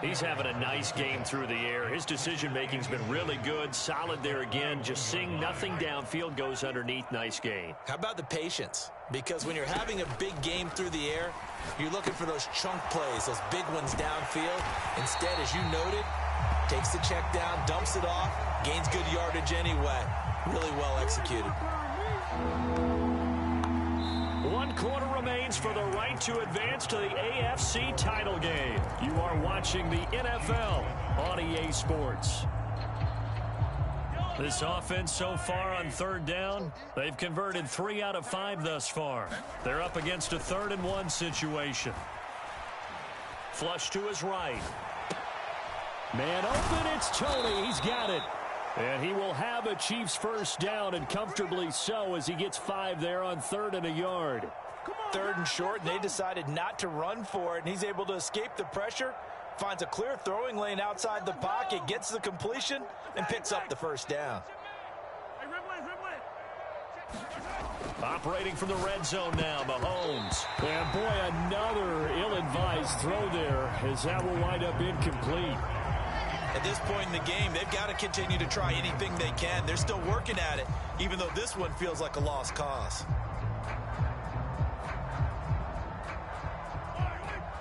He's having a nice game through the air. His decision-making's been really good. Solid there again. Just seeing nothing downfield, goes underneath. Nice game. How about the patience? Because when you're having a big game through the air, you're looking for those chunk plays, those big ones downfield. Instead, as you noted, takes the check down, dumps it off, gains good yardage anyway. Really well executed. 1 quarter remains for the right to advance to the AFC title game. You are watching the NFL on EA Sports. This offense so far on 3rd down, they've converted 3 out of 5 thus far. They're up against a 3rd and 1 situation. Flush to his right. Man open, it's Tony. He's got it. And he will have a Chiefs first down, and comfortably so, as he gets 5 there on 3rd and a yard. 3rd and short, and they decided not to run for it, and he's able to escape the pressure, finds a clear throwing lane outside the pocket, gets the completion, and picks up the first down. Operating from the red zone now, Mahomes. And boy, another ill-advised throw there, as that will wind up incomplete. At this point in the game, they've got to continue to try anything they can. They're still working at it, even though this one feels like a lost cause.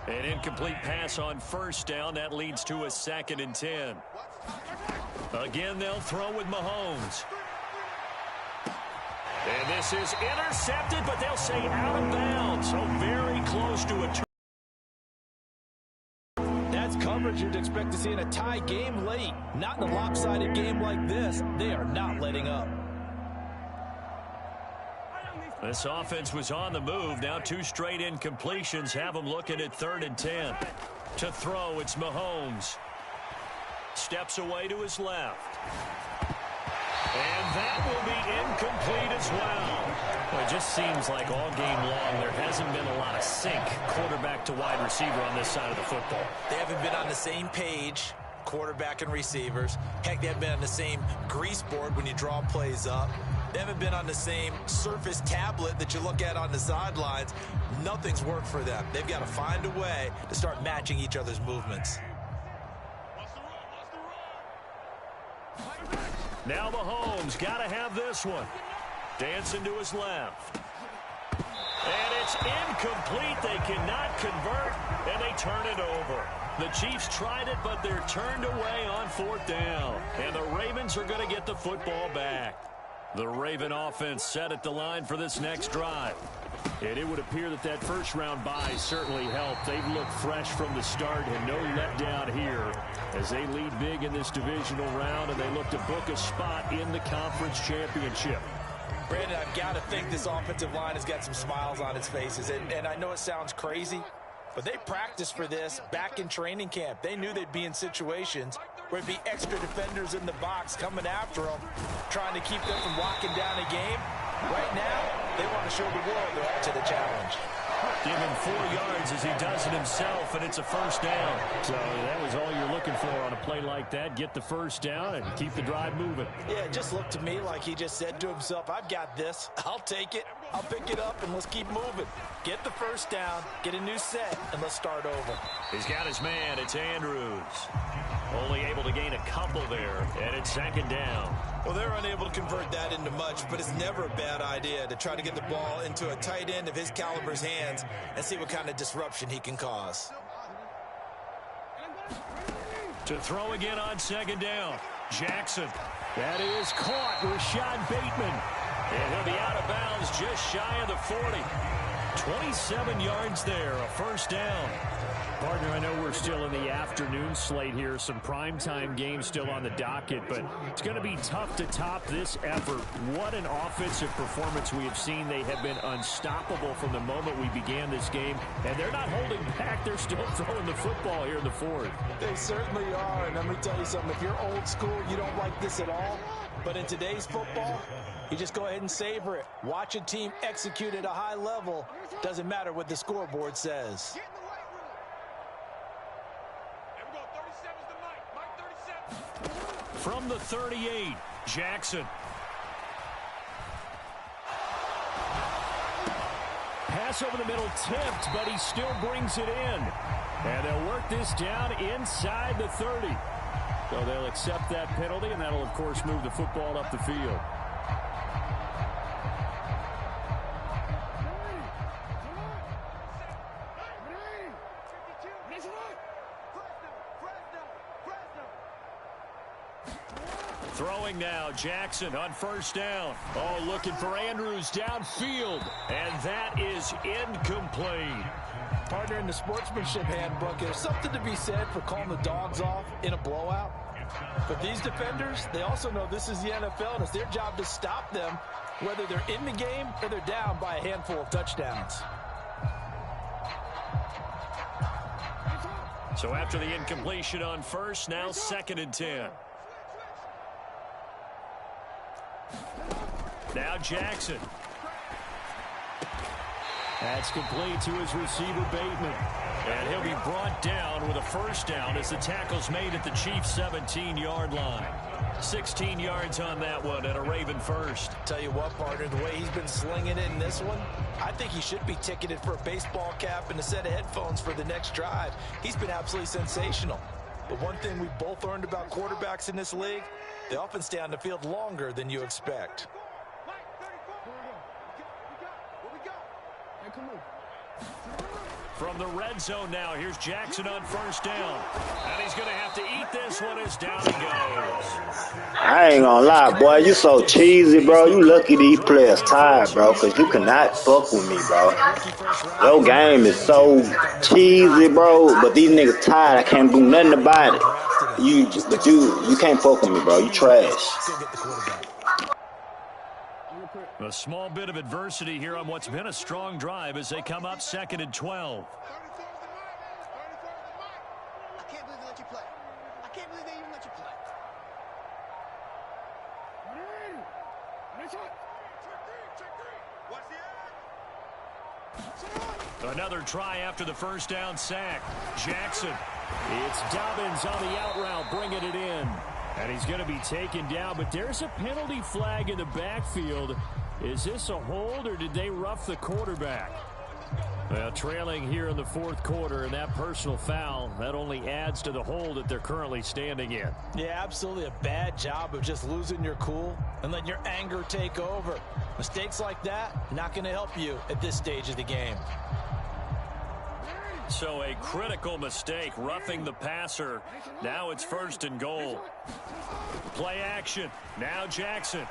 An incomplete pass on first down. That leads to a 2nd and 10. Again, they'll throw with Mahomes. And this is intercepted, but they'll say out of bounds. So very close to a turn. That's coverage you'd expect to see in a tie game late. Not in a lopsided game like this. They are not letting up. This offense was on the move. Now 2 straight incompletions have them looking at 3rd and 10. To throw, it's Mahomes. Steps away to his left. And that will be incomplete as well. Well, it just seems like all game long there hasn't been a lot of sync quarterback to wide receiver on this side of the football. They haven't been on the same page, quarterback and receivers. Heck, they haven't been on the same grease board when you draw plays up. They haven't been on the same surface tablet that you look at on the sidelines. Nothing's worked for them. They've got to find a way to start matching each other's movements. Now Mahomes got to have this one. Dancing to his left. And it's incomplete. They cannot convert, and they turn it over. The Chiefs tried it, but they're turned away on 4th down. And the Ravens are going to get the football back. The Raven offense set at the line for this next drive. And it would appear that that first-round bye certainly helped. They've looked fresh from the start and no letdown here as they lead big in this divisional round, and they look to book a spot in the conference championship. Brandon, I've got to think this offensive line has got some smiles on its faces. And I know it sounds crazy, but they practiced for this back in training camp. They knew they'd be in situations where it'd be extra defenders in the box coming after them, trying to keep them from locking down a game. Right now, they want to show the world they're up to the challenge. Give him 4 yards as he does it himself, and it's a first down. So that was all you're looking for on a play like that. Get the first down and keep the drive moving. Yeah, it just looked to me like he just said to himself, I've got this. I'll take it. I'll pick it up, and let's keep moving. Get the first down, get a new set, and let's start over. He's got his man. It's Andrews. Only able to gain a couple there, and it's 2nd down. Well, they're unable to convert that into much, but it's never a bad idea to try to get the ball into a tight end of his caliber's hands and see what kind of disruption he can cause. To throw again on 2nd down, Jackson. That is caught. Rashad Bateman. And he'll be out of bounds just shy of the 40. 27 yards there, a first down. Partner, I know we're still in the afternoon slate here. Some primetime games still on the docket, but it's going to be tough to top this effort. What an offensive performance we have seen. They have been unstoppable from the moment we began this game, and they're not holding back. They're still throwing the football here in the 4th. They certainly are, and let me tell you something. If you're old school, you don't like this at all. But in today's football, you just go ahead and savor it. Watch a team execute at a high level. Doesn't matter what the scoreboard says. From the 38, Jackson. pass over the middle tipped, but he still brings it in. And they'll work this down inside the 30. So they'll accept that penalty, and that'll, of course, move the football up the field. Throwing now, Jackson on first down. Oh, looking for Andrews downfield, and that is incomplete. Partner, in the sportsmanship handbook, there's something to be said for calling the dogs off in a blowout. But these defenders, they also know this is the NFL, and it's their job to stop them, whether they're in the game or they're down by a handful of touchdowns. So after the incompletion on first, now 2nd and 10. Now Jackson. That's complete to his receiver, Bateman. And he'll be brought down with a first down as the tackle's made at the Chiefs' 17-yard line. 16 yards on that one and a Raven first. Tell you what, partner, the way he's been slinging it in this one, I think he should be ticketed for a baseball cap and a set of headphones for the next drive. He's been absolutely sensational. But one thing we both learned about quarterbacks in this league, they often stay on the field longer than you expect. From the red zone now, here's Jackson on first down. And he's going to have to eat this one as down he goes. I ain't gonna lie, boy. You so cheesy, bro. You lucky these players tired, bro, because you cannot fuck with me, bro. Your game is so cheesy, bro, but these niggas tired. I can't do nothing about it. You can't fuck with me, bro. You trash. A small bit of adversity here on what's been a strong drive as they come up 2nd and 12. I can't believe they let you play. I can't believe they even let you play. Another try after the first down sack. Jackson. It's Dobbins on the out route, bringing it in. And he's going to be taken down, but there's a penalty flag in the backfield. Is this a hold, or did they rough the quarterback? Well, trailing here in the 4th quarter, and that personal foul, that only adds to the hole that they're currently standing in. Yeah, absolutely a bad job of just losing your cool and letting your anger take over. Mistakes like that, not going to help you at this stage of the game. So a critical mistake, roughing the passer. Now it's 1st and goal. Play action. Now Jackson.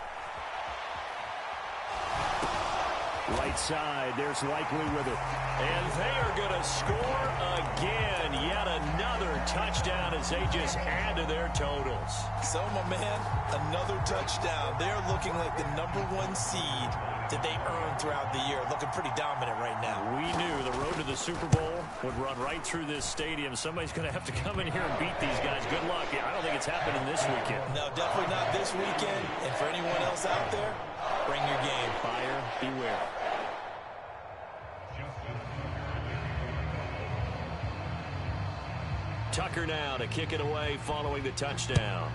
Right side, there's Likely with it. And they are going to score again. Yet another touchdown as they just add to their totals. So, my man, another touchdown. They're looking like the #1 seed that they earned throughout the year. Looking pretty dominant right now. We knew the road to the Super Bowl would run right through this stadium. Somebody's going to have to come in here and beat these guys. Good luck. I don't think it's happening this weekend. No, definitely not this weekend. And for anyone else out there, bring your game. Fire, beware. Tucker now to kick it away following the touchdown.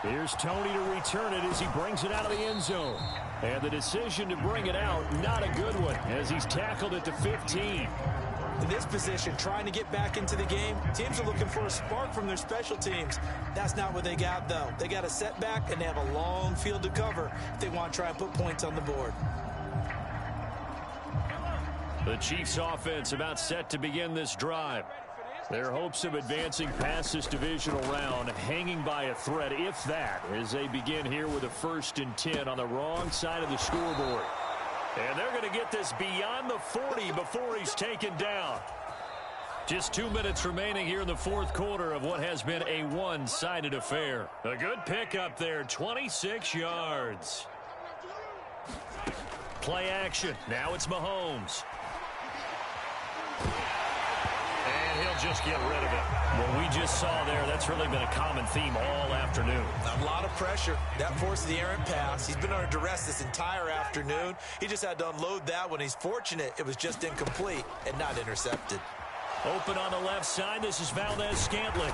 Here's Tony to return it as he brings it out of the end zone. And the decision to bring it out, not a good one, as he's tackled at the 15. In this position, trying to get back into the game, teams are looking for a spark from their special teams. That's not what they got, though. They got a setback, and they have a long field to cover if they want to try and put points on the board. The Chiefs offense about set to begin this drive. Their hopes of advancing past this divisional round hanging by a thread, if that, as they begin here with a 1st and 10 on the wrong side of the scoreboard. And they're going to get this beyond the 40 before he's taken down. Just 2 minutes remaining here in the 4th quarter of what has been a one-sided affair. A good pickup there, 26 yards. Play action. Now it's Mahomes. And he'll just get rid of it. What we just saw there, that's really been a common theme all afternoon. A lot of pressure. That forced the errant pass. He's been under duress this entire afternoon. He just had to unload that one. He's fortunate it was just incomplete and not intercepted. Open on the left side. This is Valdez-Scantling.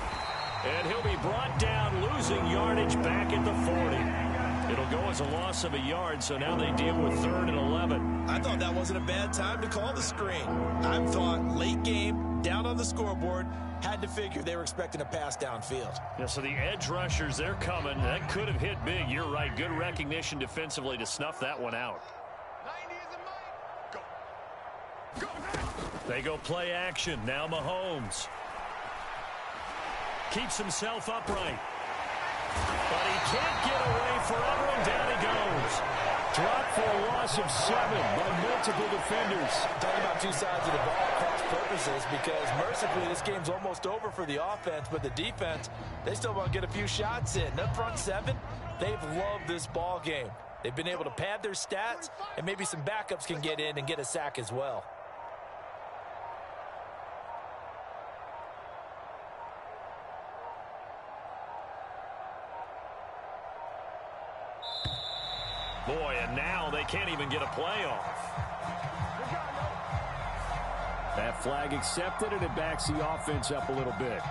And he'll be brought down, losing yardage back at the 40. It'll go as a loss of a yard, so now they deal with 3rd and 11. I thought that wasn't a bad time to call the screen. I thought late game, down on the scoreboard, had to figure they were expecting a pass downfield. Yeah, so the edge rushers, they're coming. That could have hit big. You're right. Good recognition defensively to snuff that one out. 90 is a mic. Go. They go play action. Now Mahomes keeps himself upright. But he can't get away forever, and down he goes. Dropped for a loss of 7 by multiple defenders. Talking about two sides of the ball cross purposes, because mercifully this game's almost over for the offense, but the defense, they still want to get a few shots in. That front 7, they've loved this ball game. They've been able to pad their stats, and maybe some backups can get in and get a sack as well. Boy, and now they can't even get a play off. That flag accepted, and it backs the offense up a little bit.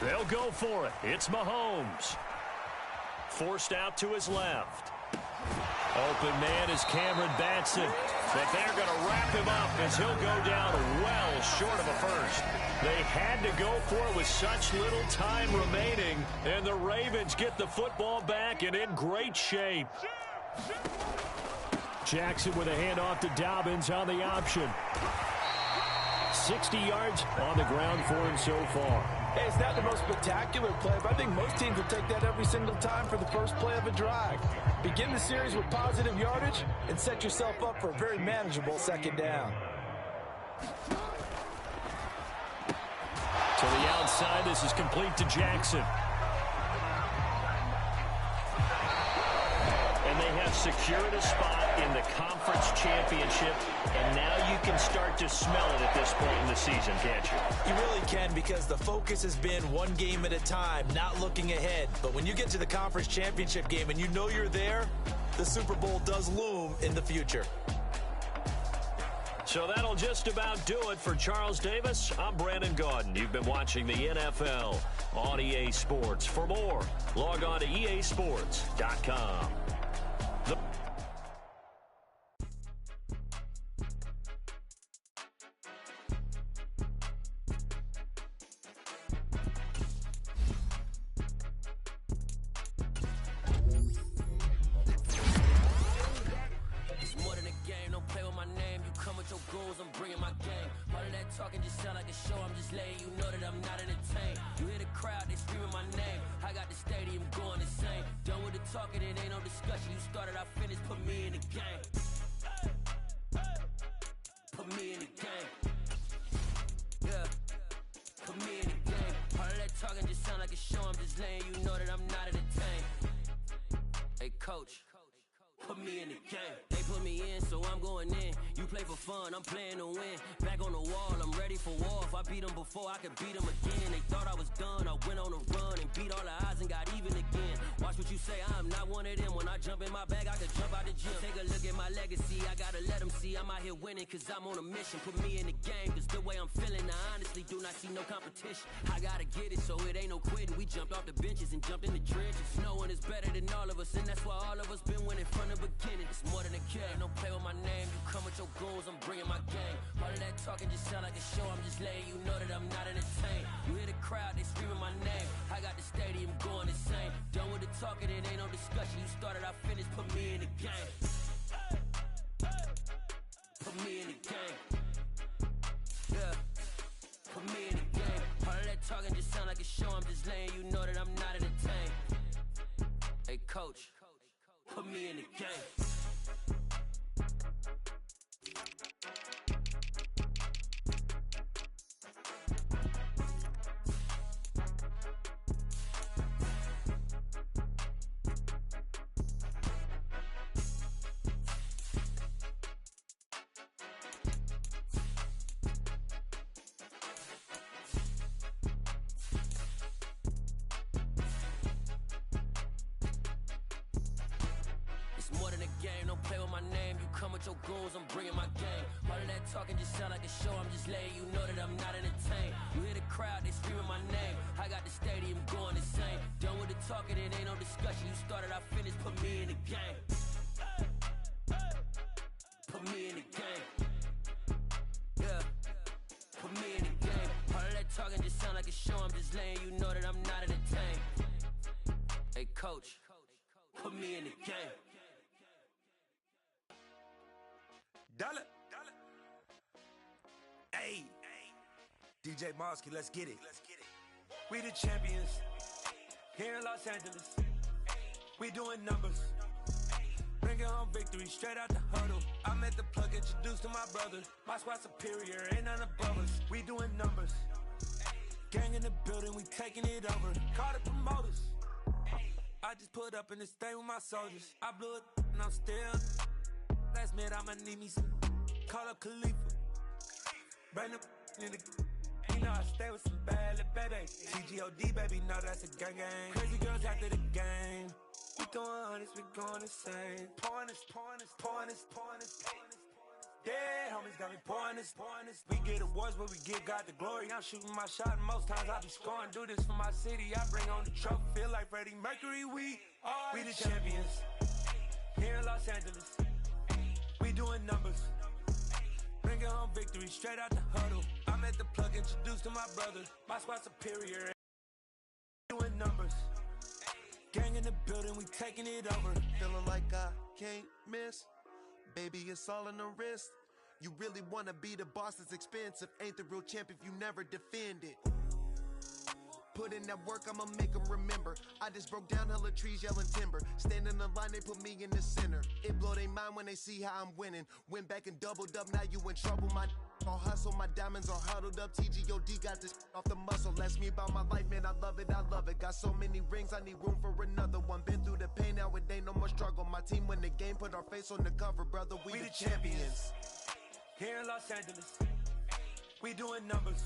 They'll go for it. It's Mahomes. Forced out to his left. Open man is Cameron Batson. But they're going to wrap him up as he'll go down well short of a first. They had to go for it with such little time remaining. And the Ravens get the football back and in great shape. Jackson with a handoff to Dobbins on the option. 60 yards on the ground for him so far. Hey, it's not the most spectacular play, but I think most teams will take that every single time for the first play of a drive. Begin the series with positive yardage and set yourself up for a very manageable second down. To the outside, this is complete to Jackson. And they have secured a spot in the conference championship, and now you can start to smell it at this point in the season, can't you? You really can, because the focus has been one game at a time, not looking ahead. But when you get to the conference championship game and you know you're there, the Super Bowl does loom in the future. So that'll just about do it for Charles Davis. I'm Brandon Gaudin. You've been watching the NFL on EA Sports. For more, log on to easports.com. Talking just sound like a show, I'm just letting you know that I'm not entertained. You hear the crowd, they screaming my name. I got the stadium going insane. Done with the talking, it ain't no discussion. You started, I finished, put me in the game. Put me in the game. Yeah, put me in the game. All of that talking just sound like a show, I'm just letting you know that I'm not entertained. Hey coach, put me in the game. They put me in, so I'm going in. You play for fun, I'm playing to win. Back on the wall, I'm ready for war. If I beat them before, I could beat them again. They thought I was done, I went on a run and beat all the odds and got even again. Watch what you say, I'm not one of them. When I jump in my bag, I could jump out the gym. Take a look at my legacy, I gotta let them see I'm out here winning, cause I'm on a mission. Put me in the game, cause the way I'm feeling, I honestly do not see no competition. I gotta get it, so it ain't no quitting. We jumped off the benches and jumped in the trenches. No one is better than all of us, and that's why all of us been winning from the beginning. It's more than a game, don't play with my name. You come with your goons, I'm bringing my game. All of that talking just sound like a show, I'm just letting you know that I'm not entertained. You hear the crowd, they screaming my name. I got the stadium going insane. Done with the talking, it ain't no discussion. You started, I finished, put me in the game. Put me in the game. Yeah, put me in the game. All of that talking just sound like a show, I'm just letting you know that I'm not entertained. Hey coach, put me in the game. It's more than a game, don't play with my name. You come with your goons, I'm bringing my game. All of that talking just sound like a show, I'm just letting you know that I'm not entertained. You hear the crowd, they screaming my name. I got the stadium going insane. Done with the talking, it ain't no discussion. You started, I finished, put me in the game. Put me in the game. Yeah, put me in the game. All of that talking just sound like a show, I'm just letting you know that I'm not entertained. Hey coach, put me in the game. Dollar. Hey, DJ Mosky, let's get it. We the champions here in Los Angeles. We doing numbers. Bringing home victory straight out the huddle. I'm at the plug, introduced to my brother. My squad superior, ain't none above us. We doing numbers. Gang in the building, we taking it over. Call the promoters. I just put up in this thing with my soldiers. I blew it and I'm still. Last minute I'ma need me some. Call up Khalifa. Bring them in the. You know I stay with some bad little baby. TGOD baby, know that's a gang gang. Crazy girls after the game. We throwing hundreds, we going insane. Pouring this. Yeah, homies got me pouring this. We get awards, but we give God the glory. I'm shooting my shot, and most times I be scoring. Do this for my city, I bring on the trophy. Feel like Freddie Mercury, we the champions. Here in Los Angeles, we doing numbers. Bringing home victory straight out the huddle. I'm at the plug, introduced to my brother. My squad superior, doing numbers. Gang in the building, we taking it over. Feeling like I can't miss. Baby, it's all in the wrist. You really wanna be the boss, it's expensive. Ain't the real champ if you never defend it. Put in that work, I'ma make them remember. I just broke down hella trees, yelling timber. Stand in the line, they put me in the center. It blow their mind when they see how I'm winning. Went back and doubled up, now you in trouble. My all hustle, my diamonds are huddled up. TGOD got this off the muscle. Ask me about my life, man, I love it. Got so many rings, I need room for another one. Been through the pain, now it ain't no more struggle. My team win the game, put our face on the cover, brother. We the champions. Here in Los Angeles, we doing numbers.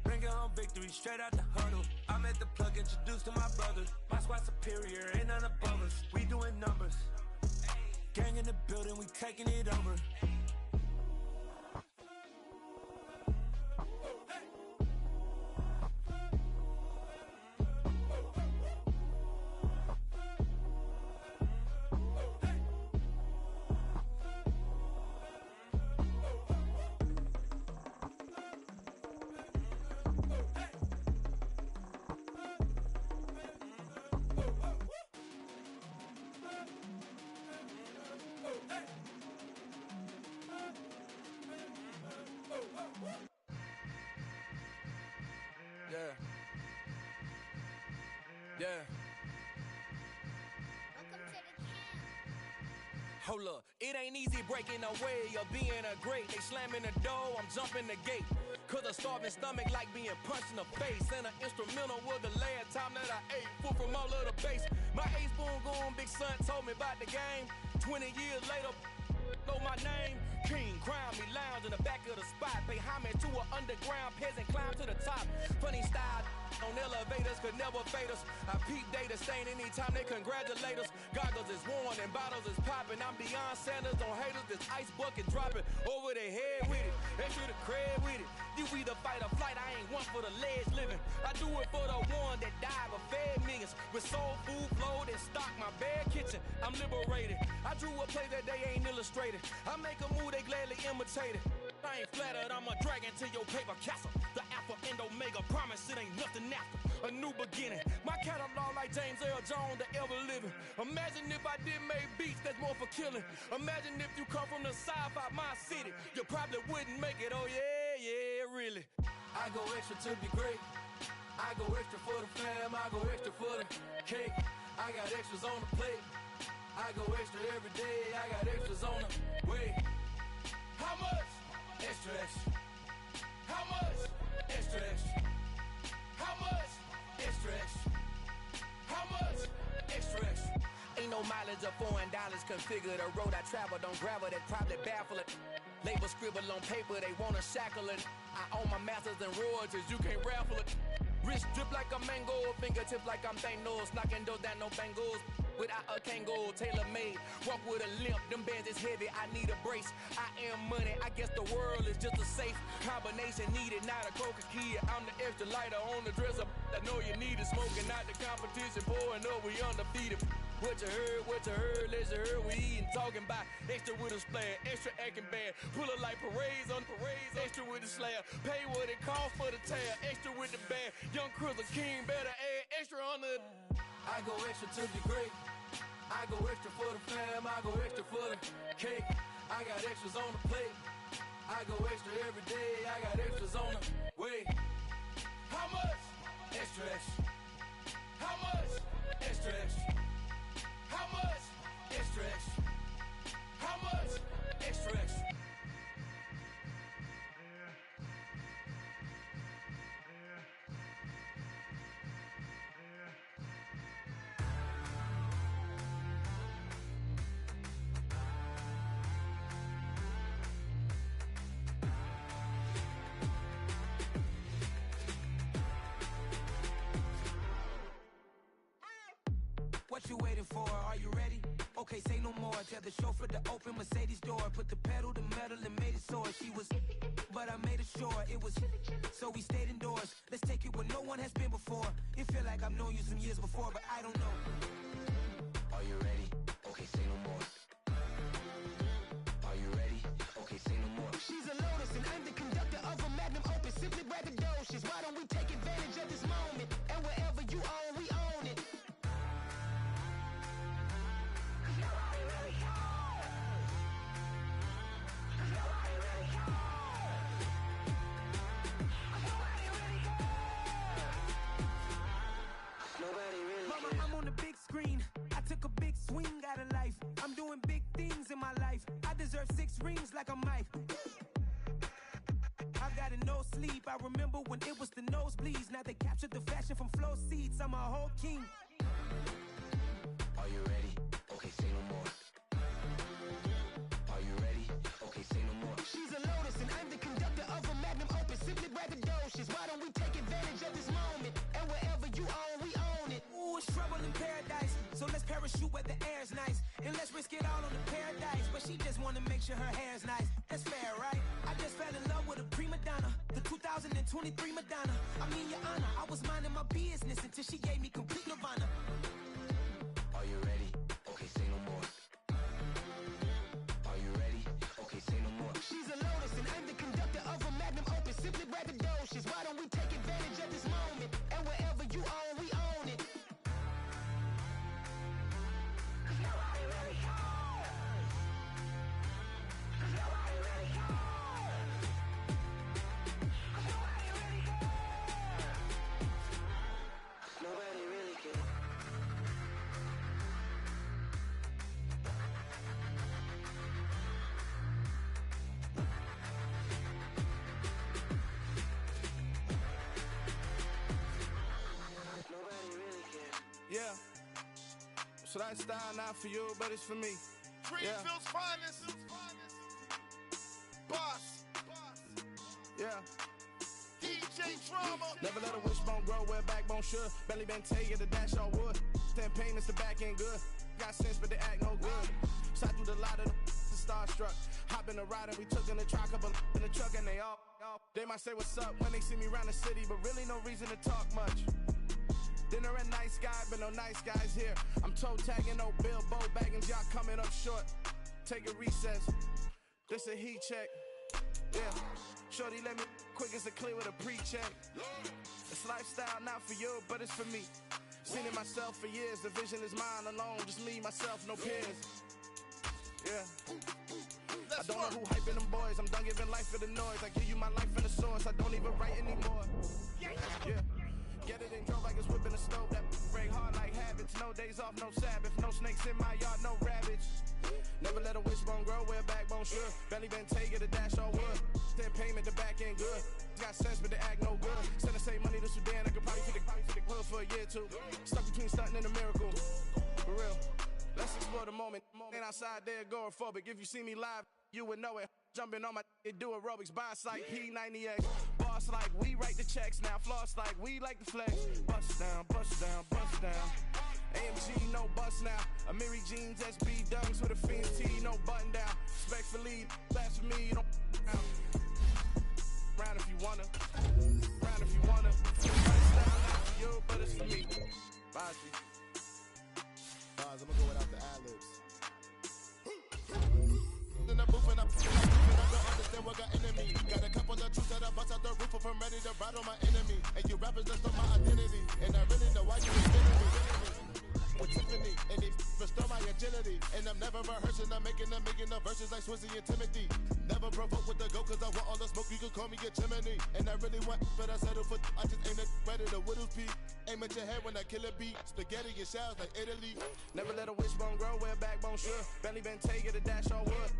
Bringing home victory straight out the huddle. I'm at the plug, introduced to my brother. My squad superior, ain't none above us. We doing numbers. Gang in the building, we taking it over. Yeah. Hold up, it ain't easy breaking away or being a great. They slamming the door, I'm jumping the gate. Cause a starving stomach like being punched in the face. And an instrumental was the last time that I ate. Food from all of the base. My A-spoon goon, big son told me about the game. 20 years later, know my name. King, crown me, lounge in the back of the spot. Pay homage to an underground peasant, climb to the top. Funny style on elevators could never fade us. I peep data stain anytime they congratulate us. Goggles is worn and bottles is popping. I'm beyond Sanders on haters, this ice bucket dropping over their head with it. Extra the cred with it. You either fight or flight, I ain't one for the ledge living. I do it for the one that died but fed millions. With soul food flowed and stocked my bare kitchen. I'm liberated. I drew a play that they ain't illustrated. I make a move, they gladly imitate it. I ain't flattered, I'm a dragon to your paper castle. The Alpha and Omega, promise it ain't nothing after. A new beginning. My catalog like James Earl Jones, the ever living. Imagine if I didn't make beats that's more for killing. Imagine if you come from the south out my city. You probably wouldn't make it, oh yeah, really. I go extra to be great. I go extra for the fam, I go extra for the cake. I got extras on the plate. I go extra every day, I got extras on the way. How much? Extra, extra. How much? Extra, extra. How much? Extra, extra. How much? Extra, extra. Ain't no mileage of $4 configure the road I travel. Don't gravel that probably baffle it. Label scribble on paper, they wanna shackle it. I own my masters and royalties, you can't raffle it. Wrist drip like a mango, fingertips like I'm Thanos, knocking doors down, no bangles. without a Kangol, tailor-made. Walk with a limp, them bands is heavy, I need a brace. I am money, I guess the world is just a safe combination needed, not a coca key. I'm the extra lighter on the dresser. I know you need it, smoking out the competition, pouring up, we undefeated. What you heard, let's hear we eatin', talking about extra with a splash, extra acting bad, pull it like parades on parades, extra with the slab, pay what it costs for the tab, extra with the band, young Crystal King, better add extra on the. I go extra to be great, I go extra for the fam, I go extra for the cake, I got extras on the plate, I go extra every day, I got extras on the way. How much? Extra, extra. How much? Extra, extra. How much? Extra, extra. How much? Extra, extra. What you waiting for? Are you ready? Okay, say no more. Tell the chauffeur to open Mercedes door. Put the pedal to metal and made it soar. She was, but I made it sure it was. So we stayed indoors. Let's take it where no one has been before. It feel like I've known you some years before, but I don't know. Are you ready? Okay, say no more. Are you ready? Okay, say no more. She's a Lotus and I'm the conductor of a Magnum Opus. Simply braggadocious. Why don't we take advantage of this moment? And wherever you own, we own it. Mama, I'm on the big screen. I took a big swing out of life. I'm doing big things in my life. I deserve 6 rings like a Mike. I've got no sleep. I remember when it was the nosebleeds. Now they captured the fashion from flow seats. I'm a whole king. Are you ready? Okay, say no more. Are you ready? Okay, say no more. She's a Lotus and I'm the conductor of a Magnum Opus. Simply braggadocious. Why don't we take advantage of this moment? And wherever you own, we own it. Ooh, it's trouble in paradise. So let's parachute where the air's nice. And let's risk it all on the paradise. But she just wanna make sure her hair's nice. That's fair, right? I just fell in love with a prima donna. The 2023 Madonna. I mean, your honor, I was minding my business until she gave me complete nirvana. Are you ready? Okay, say no more. Are you ready? Okay, say no more. She's a Lotus and I'm the conductor of a Magnum Opus. Simply braggadocious. Why don't we take advantage of this moment? And wherever you own, we own it. Nobody really cares. Nobody really cares. Nobody really cares. Nobody really cares. Yeah. So that style not for you, but it's for me. Greenfield's finest. Boss. Yeah. DJ Drama. Never let a wishbone grow where backbone should. Belly been taken the dash all wood. Pain is the back end good. Got sense, but they act no good. Shot through the lot of the starstruck. Hop in the ride and we took in the truck, couple in the truck, and they all. They might say what's up when they see me around the city, but really no reason to talk much. Dinner and nice guy, but no nice guys here. I'm toe tagging, no Bilbo baggins, y'all coming up short. Take a recess. This a heat check. Yeah. Shorty let me quick as a clear with a pre-check. It's lifestyle not for you, but it's for me. Seen it myself for years. The vision is mine alone. Just me, myself, no peers. Yeah. I don't know who hyping them boys. I'm done giving life for the noise. I give you my life in the source. I don't even write anymore. Yeah. Get it and drove like it's whipping a stove. That break hard like habits. No days off, no Sabbath. No snakes in my yard, no rabbits. Never let a wishbone grow where backbone should. Belly been taking the dash all wood. Then payment, the back end good. Got sense, but they act no good. Send the same money to Sudan. I could probably feed the hood for a year or two. Stuck between stunting and a miracle. For real. Let's explore the moment. Ain't outside there agoraphobic. If you see me live, you would know it. Jumping on my do aerobics, boss like P90X. Boss like we write the checks now. Floss like we like the flex. Bust down, bust down, bust down. AMG, no bust now. Amiri jeans, SB dunks with a fiend's tee, no button down. Respectfully, that's for me, you don't round if you wanna. Round if you wanna. Lifestyle not for you, but it's for me. Bye, G. Bars, I'ma go without the ad-libs. In the booth and I don't understand what got enemy. Got a couple of truths that I bust out the roof if I'm ready to ride on my enemy. And you rappers that's on my identity. And I really know why you defending me. With Tiffany, and they restore my agility. And I'm never rehearsing, I'm making a million of verses like Swizzy and Timothy. Never provoke with the go, cause I want all the smoke, you can call me a Gemini. And I really want, but I settle for, I just aim it ready to whittle pea. Aim at your head when I kill a beat. Spaghetti and shells like Italy. Never let a wishbone grow where a backbone should. Belly been taking the dash all wood.